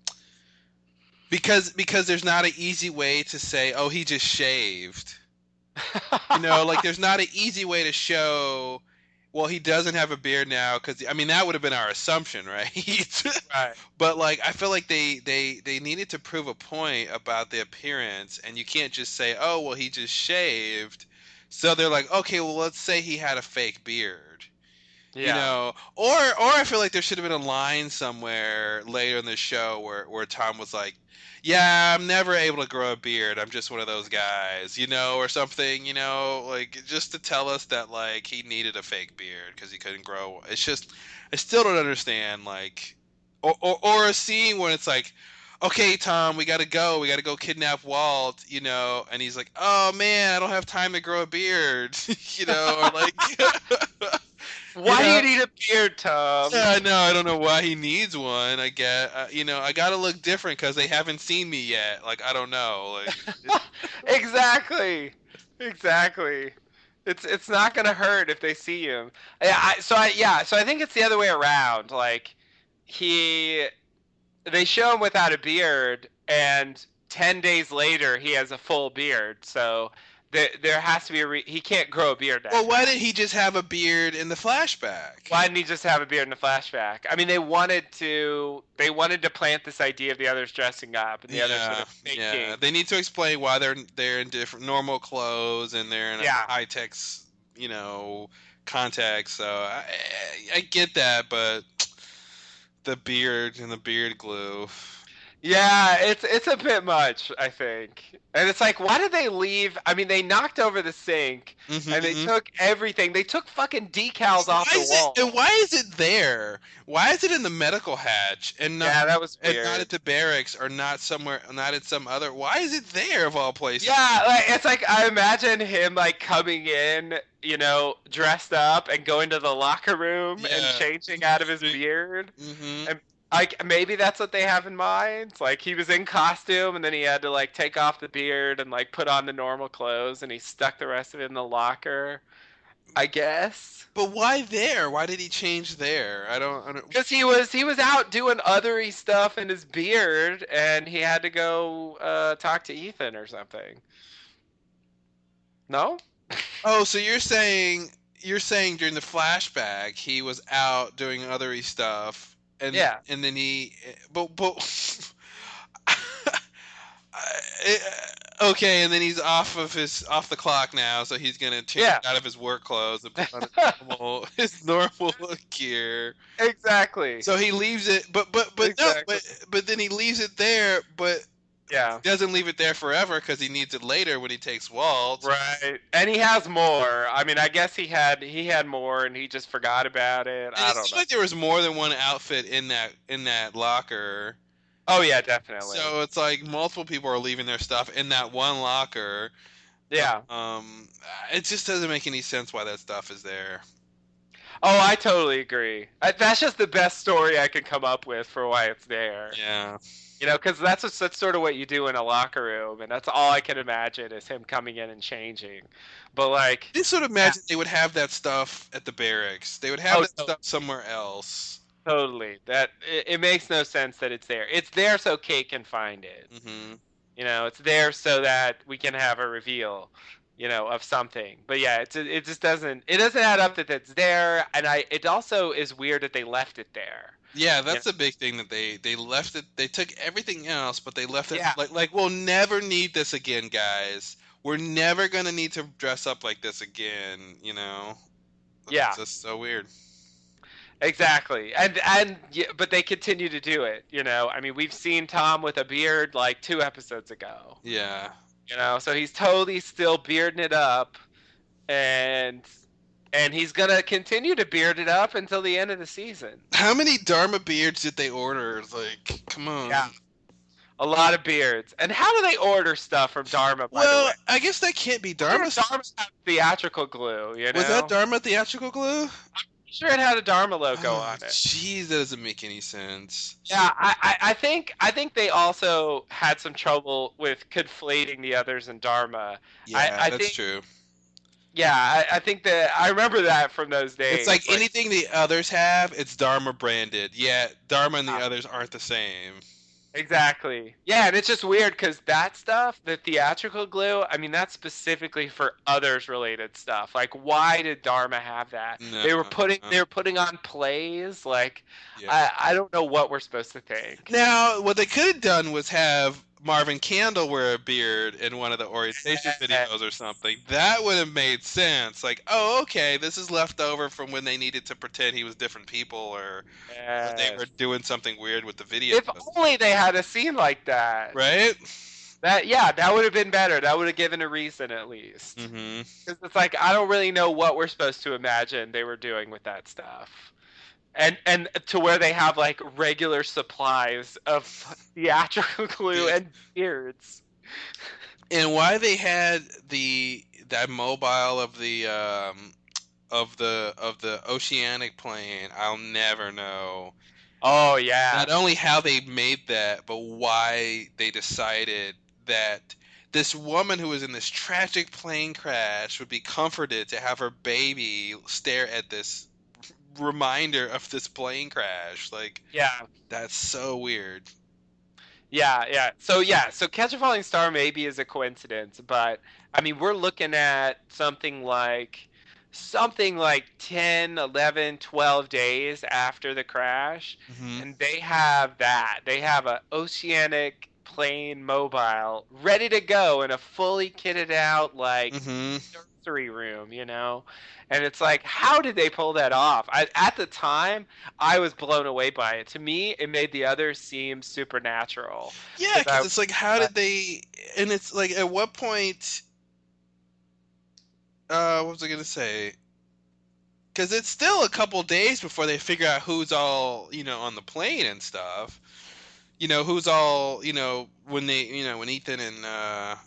because there's not an easy way to say, "Oh, he just shaved." You know, like there's not an easy way to show. Well, he doesn't have a beard now because I mean that would have been our assumption, right? Right. But like I feel like they needed to prove a point about the appearance, and you can't just say, "Oh, well, he just shaved." So they're like, "Okay, well, let's say he had a fake beard." You Yeah. know, or I feel like there should have been a line somewhere later in the show where Tom was like, "Yeah, I'm never able to grow a beard. I'm just one of those guys," you know, or something, you know, like just to tell us that like he needed a fake beard because he couldn't grow. It's just I still don't understand like, or a scene when it's like, "Okay, Tom, we gotta go. We gotta go kidnap Walt," you know, and he's like, "Oh man, I don't have time to grow a beard," you know, or like. You Why do know, you need a beard, Tom? yeah, I know. I don't know why he needs one. I get, you know, I gotta look different because they haven't seen me yet. Like, I don't know. Like, Exactly. Exactly. It's not gonna hurt if they see him. So I think it's the other way around. Like he they show him without a beard, and 10 days later he has a full beard. So there has to be he can't grow a beard well, that why time. didn't he just have a beard in the flashback? Why didn't he just have a beard in the flashback? I mean, they wanted to plant this idea of the others dressing up and the others sort Yeah, of yeah. thinking, They need to explain why they're in different normal clothes and they're in a yeah, high tech, you know, context. So I get that, but the beard and the beard glue. yeah, it's a bit much, I think. And it's like, why did they leave? I mean, they knocked over the sink and they Hmm. took everything. They took fucking decals off Why the is it wall. and why is it there? Why is it in the medical hatch Yeah, that was and not weird. at the barracks or not somewhere not at some other why is it there of all places? Yeah, like it's like I imagine him like coming in, you know, dressed up and going to the locker room and Yeah. changing out of his beard. Hmm. And like maybe that's what they have in mind. Like he was in costume and then he had to like take off the beard and like put on the normal clothes and he stuck the rest of it in the locker. I guess. But why there? Why did he change there? I don't. Because he was out doing othery stuff in his beard, and he had to go talk to Ethan or something. No? Oh, so you're saying during the flashback he was out doing othery stuff, Yeah, and then but okay, and then he's off the clock now, so he's gonna change yeah, out of his work clothes and put on his normal gear. exactly, So he leaves it, but no, exactly. but then he leaves it there, but Yeah, he doesn't leave it there forever because he needs it later when he takes Walt. right. And he has more. I mean, I guess he had more, and he just forgot about it. And I it don't seemed know. like there was more than one outfit in that locker. Oh yeah, definitely. So it's like multiple people are leaving their stuff in that one locker. Yeah. Um, it just doesn't make any sense why that stuff is there. Oh, I totally agree. That's just the best story I could come up with for why it's there. Yeah. Because that's sort of what you do in a locker room, and that's all I can imagine is him coming in and changing. But like, They sort of yeah, imagine they would have that stuff at the barracks. They would have oh, that stuff somewhere else. totally. That it makes no sense that it's there. It's there so Kate can find it. Hmm. It's there so that we can have a reveal, of something. But yeah, it just doesn't add up that it's there, and it also is weird that they left it there. Yeah, You know? that's the big thing that they left it. They took everything else, but they left it Yeah, like we'll never need this again, guys. We're never gonna need to dress up like this again. It's yeah, just so weird. exactly. And yeah, but they continue to do it. I mean, we've seen Tom with a beard like 2 episodes ago. Yeah. So he's totally still bearding it up, and he's gonna continue to beard it up until the end of the season. How many Dharma beards did they order? Like, come Yeah. on. A lot of beards. And how do they order stuff from Dharma, by the Well, way? I guess that can't be I'm sure Dharma. Dharma had theatrical glue, Was that Dharma theatrical glue? I'm sure it had a Dharma logo Oh, on it. jeez, that doesn't make any sense. Yeah, I think they also had some trouble with conflating the others and Dharma. I, Yeah, I that's think true. yeah, I think that I remember that from those It's days. like Like, anything the others have, it's Dharma branded. Yet Dharma and the ah, others aren't the same. exactly. Yeah, and it's just weird because that stuff, the theatrical glue, I mean, that's specifically for others related stuff. Like, why did Dharma have that? No. They were putting on plays. Like, Yeah. I don't know what we're supposed to think. Now, what they could have done was have Marvin Candle wear a beard in one of the orientation videos or something. That would have made sense. Like, oh, okay, this is left over from when they needed to pretend he was different people, or when they were Yes. doing something weird with the video. If only they had a scene like that. Right? That would have been better. That would have given a reason at least. Mm-hmm. Because it's like I don't really know what we're supposed to imagine they were doing with that stuff. And to where they have like regular supplies of theatrical glue Yeah. and beards. And why they had that mobile of the oceanic plane, I'll never know. Oh yeah. Not only how they made that, but why they decided that this woman who was in this tragic plane crash would be comforted to have her baby stare at this reminder of this plane crash. Like, Yeah. that's so weird. So Catch a Falling Star maybe is a coincidence, but I mean we're looking at something like 10, 11, 12 days after the crash, Hmm. and they have that. They have a oceanic plane mobile ready to go in a fully kitted out like Hmm. nursery room. And it's like, how did they pull that off? At the time, I was blown away by it. To me, it made the others seem supernatural. Yeah, Because because it's like, how did they? And it's like, at what point? What was I gonna say? Because it's still a couple days before they figure out who's all on the plane and stuff. Who's all when Ethan and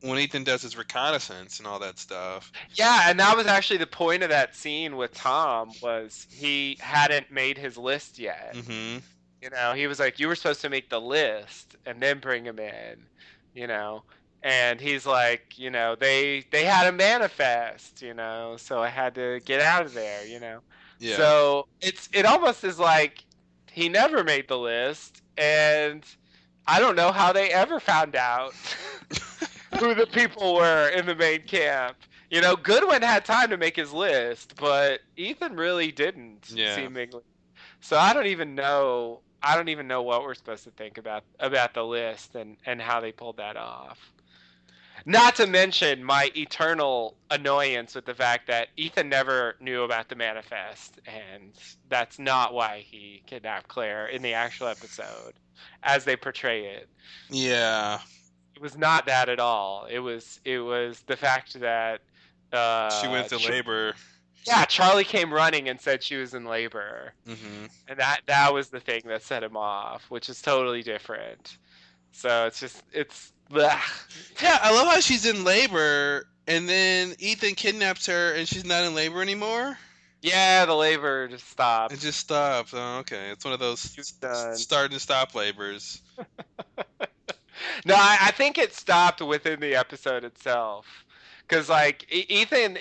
when Ethan does his reconnaissance and all that stuff. yeah, and that was actually the point of that scene with Tom was he hadn't made his list yet. Hmm. He was like, you were supposed to make the list and then bring him in, you know. and he's like, they had a manifest, so I had to get out of there. Yeah. So it almost is like he never made the list, and I don't know how they ever found out who the people were in the main camp. Goodwin had time to make his list, but Ethan really didn't, Yeah. seemingly. So I don't even know. I don't even know what we're supposed to think about the list and how they pulled that off. Not to mention my eternal annoyance with the fact that Ethan never knew about the manifest, and that's not why he kidnapped Claire in the actual episode, as they portray it. Yeah. It was not that at all. It was the fact that She went uh, to Ch- labor. yeah, Charlie came running and said she was in labor, Hmm. and that was the thing that set him off, which is totally different. So it's bleh. Yeah, I love how she's in labor, and then Ethan kidnaps her, and she's not in labor anymore. Yeah, the labor just It stopped. just stops. Oh, okay. It's one of those She was done. start and stop labors. No, I think it stopped within the episode itself, because like Ethan.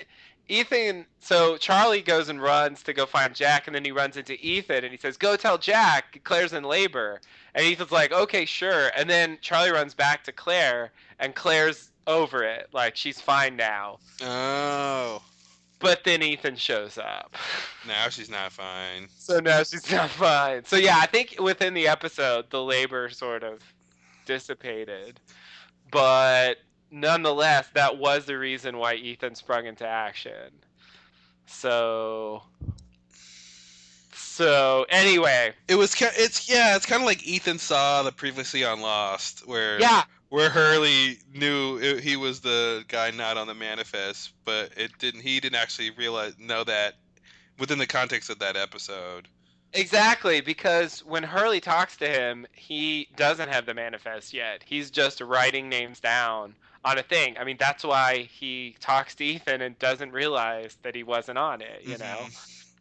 So Charlie goes and runs to go find Jack, and then he runs into Ethan, and he says, "Go tell Jack Claire's in labor." And Ethan's like, "Okay, sure." And then Charlie runs back to Claire, and Claire's over it, like she's fine now. Oh, But then Ethan shows up. now she's not fine. So now she's not fine. So yeah, I think within the episode, the labor sort of dissipated. But nonetheless, that was the reason why Ethan sprung into action. So anyway, It's kind of like Ethan saw the previously on Lost, where yeah, Hurley knew he was the guy not on the manifest, but he didn't actually know that within the context of that episode. exactly, because when Hurley talks to him, he doesn't have the manifest yet. He's just writing names down on a thing. I mean, that's why he talks to Ethan and doesn't realize that he wasn't on it. Hmm.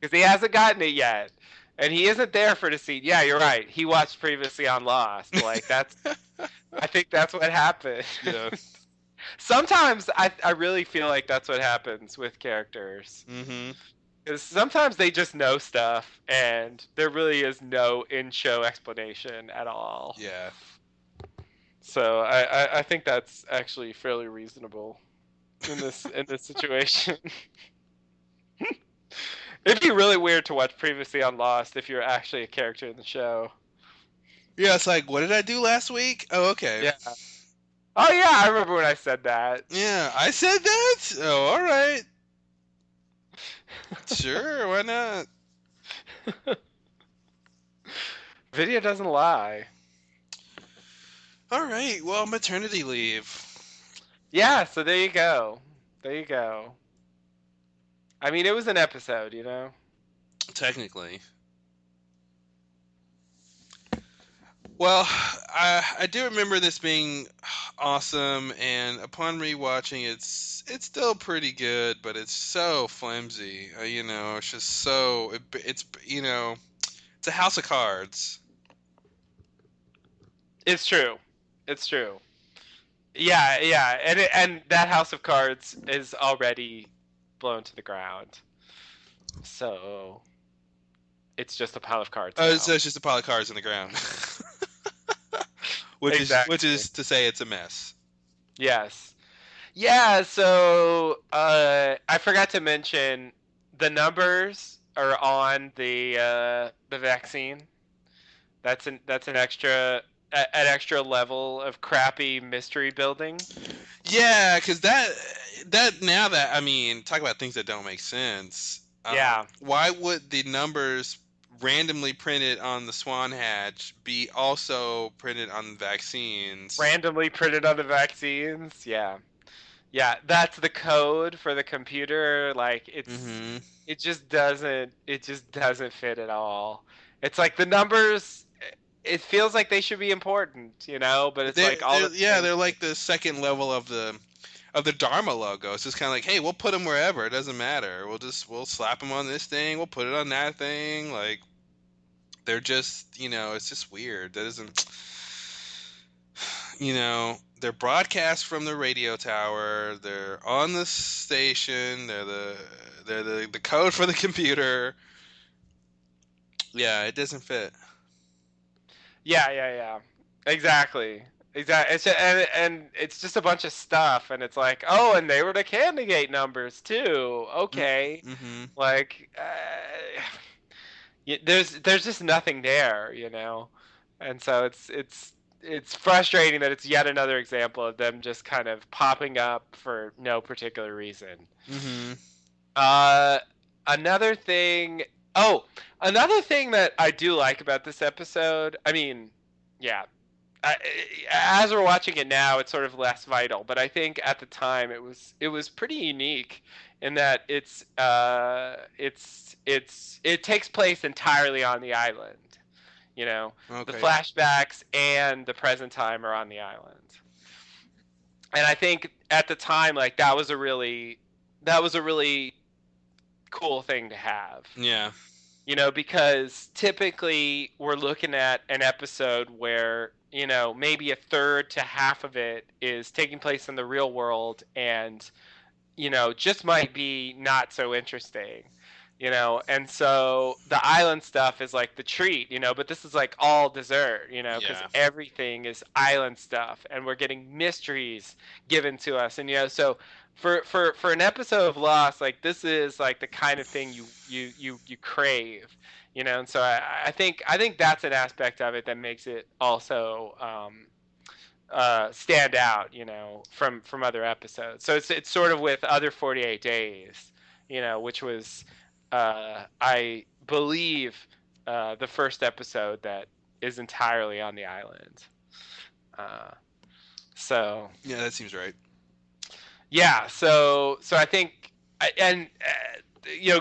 Because he hasn't gotten it yet. And he isn't there for the scene. Yeah, you're right. He watched previously on Lost. Like I think that's what happened. Yeah. Sometimes I really feel like that's what happens with characters. Hmm. Because sometimes they just know stuff, and there really is no in-show explanation at all. Yeah. So I think that's actually fairly reasonable in this situation. It'd be really weird to watch previously on Lost if you're actually a character in the show. Yeah, it's like, what did I do last week? Oh, okay. Yeah. Oh yeah, I remember when I said that. Yeah, I said that? Oh, all right. Sure, why not? Video doesn't lie. All right, well, maternity leave. Yeah, so there you go. There you go. I mean, it was an episode. Technically. Well, I do remember this being awesome, and upon rewatching, it's still pretty good, but it's so flimsy. It's just it's a house of cards. It's true. It's true. Yeah, yeah, and that House of Cards is already blown to the ground. So it's just a pile of cards Oh, now. so it's just a pile of cards in the ground, which Exactly. is to say it's a mess. Yes. Yeah, so I forgot to mention the numbers are on the vaccine. That's an an extra level of crappy mystery building. Yeah, because I mean, talk about things that don't make sense. Yeah. Why would the numbers randomly printed on the Swan Hatch be also printed on vaccines? Randomly printed on the vaccines. Yeah. Yeah, that's the code for the computer. Like Hmm. it just doesn't fit at all. It's like the numbers it feels like they should be important, but it's like all the things. They're like the second level of the Dharma logo. It's just kind of like, hey, we'll put them wherever. It doesn't matter. We'll slap them on this thing. We'll put it on that thing. Like they're just it's just weird. That isn't they're broadcast from the radio tower. They're on the station. They're the code for the computer. Yeah, it doesn't fit. Yeah, yeah, yeah. Exactly. Exactly. And it's just a bunch of stuff, and it's like, oh, and they were the candidate numbers too. Okay, Mm-hmm. like there's just nothing there, and so it's frustrating that it's yet another example of them just kind of popping up for no particular reason. Mm-hmm. Uh, another thing. Oh, another thing that I do like about this episode. I mean, yeah. I, as we're watching it now, it's sort of less vital, but I think at the time it was pretty unique in that it takes place entirely on the island. The Okay. flashbacks and the present time are on the island, and I think at the time, like that was a really cool thing to have. Yeah. Because typically we're looking at an episode where, maybe a third to half of it is taking place in the real world and, just might be not so interesting. And so the island stuff is like the treat, but this is like all dessert, because Yeah. everything is island stuff and we're getting mysteries given to us. And, so for an episode of Lost, like this is like the kind of thing you crave, and so I think that's an aspect of it that makes it also stand out, from other episodes. So it's sort of with other 48 days, which was I believe the first episode that is entirely on the island. Uh, so Yeah, that seems right. yeah, so I think and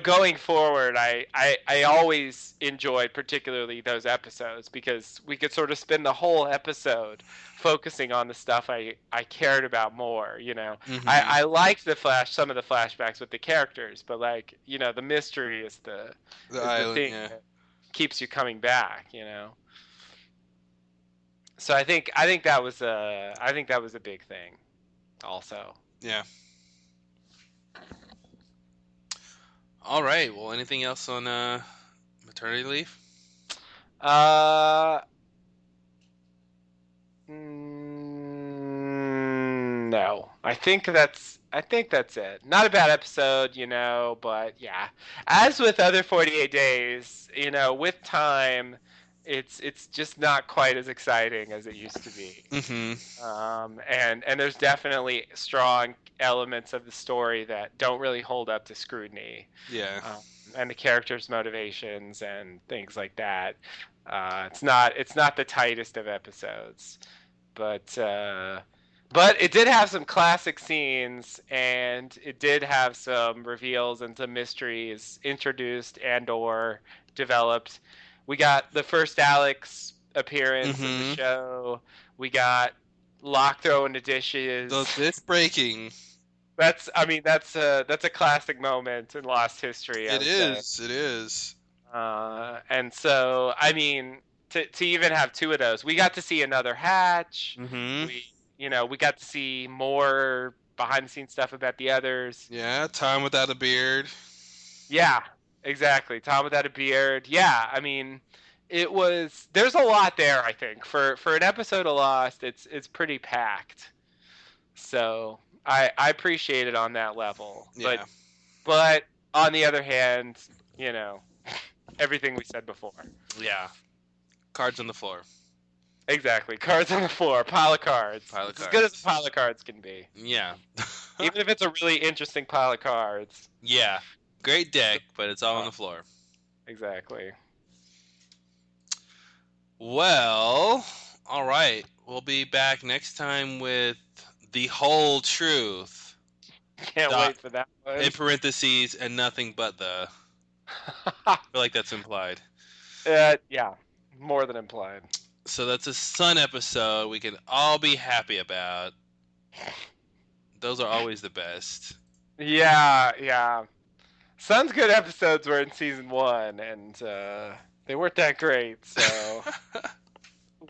going forward, I always enjoyed particularly those episodes because we could sort of spend the whole episode focusing on the stuff I cared about more. Mm-hmm. I liked some of the flashbacks with the characters, but like the mystery is the The is the island. thing Yeah. that keeps you coming back. So I think that was a big thing also. Yeah. All right. Well, anything else on maternity leave? Uh, no. I think that's it. Not a bad episode, but yeah. As with other 48 days, with time, it's just not quite as exciting as it used to be. Mm-hmm. And there's definitely strong elements of the story that don't really hold up to scrutiny, Yeah. and the characters' motivations and things like that. It's not the tightest of episodes, but it did have some classic scenes, and it did have some reveals and some mysteries introduced and/or developed. We got the first Alex appearance of the Mm-hmm. show. We got Locke throwing the The dishes. this breaking. That's a classic moment in Lost history, I It would say. is. It is. And so, I mean, to even have two of those, we got to see another hatch. Mm-hmm. We got to see more behind the scenes stuff about the others. Yeah. Time without a beard. Yeah, exactly. Tom without a beard. Yeah, I mean, there's a lot there. I think for an episode of Lost, it's pretty packed. So I appreciate it on that level. Yeah. But on the other hand, you know, everything we said before. Yeah. Cards on the floor. Exactly. Cards on the floor, pile of cards. Pile of It's as good as cards. a pile of cards can be. Yeah. Even if it's a really interesting pile of cards. Yeah. Great deck, but it's all on the floor. Exactly. Well, all right. We'll be back next time with the whole truth. Can't Dot, wait for that one. in parentheses and nothing but the. I feel like that's implied. Yeah, more than implied. So that's a Sun episode we can all be happy about. Those are always the best. Yeah. Sun's good episodes were in season 1, and they weren't that great. So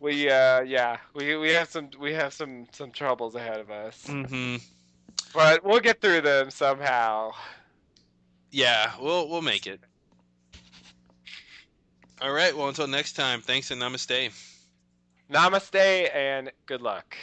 we have some troubles ahead of us, Mm-hmm. but we'll get through them somehow. Yeah, we'll make it. All right. Well, until next time. Thanks and namaste. Namaste and good luck.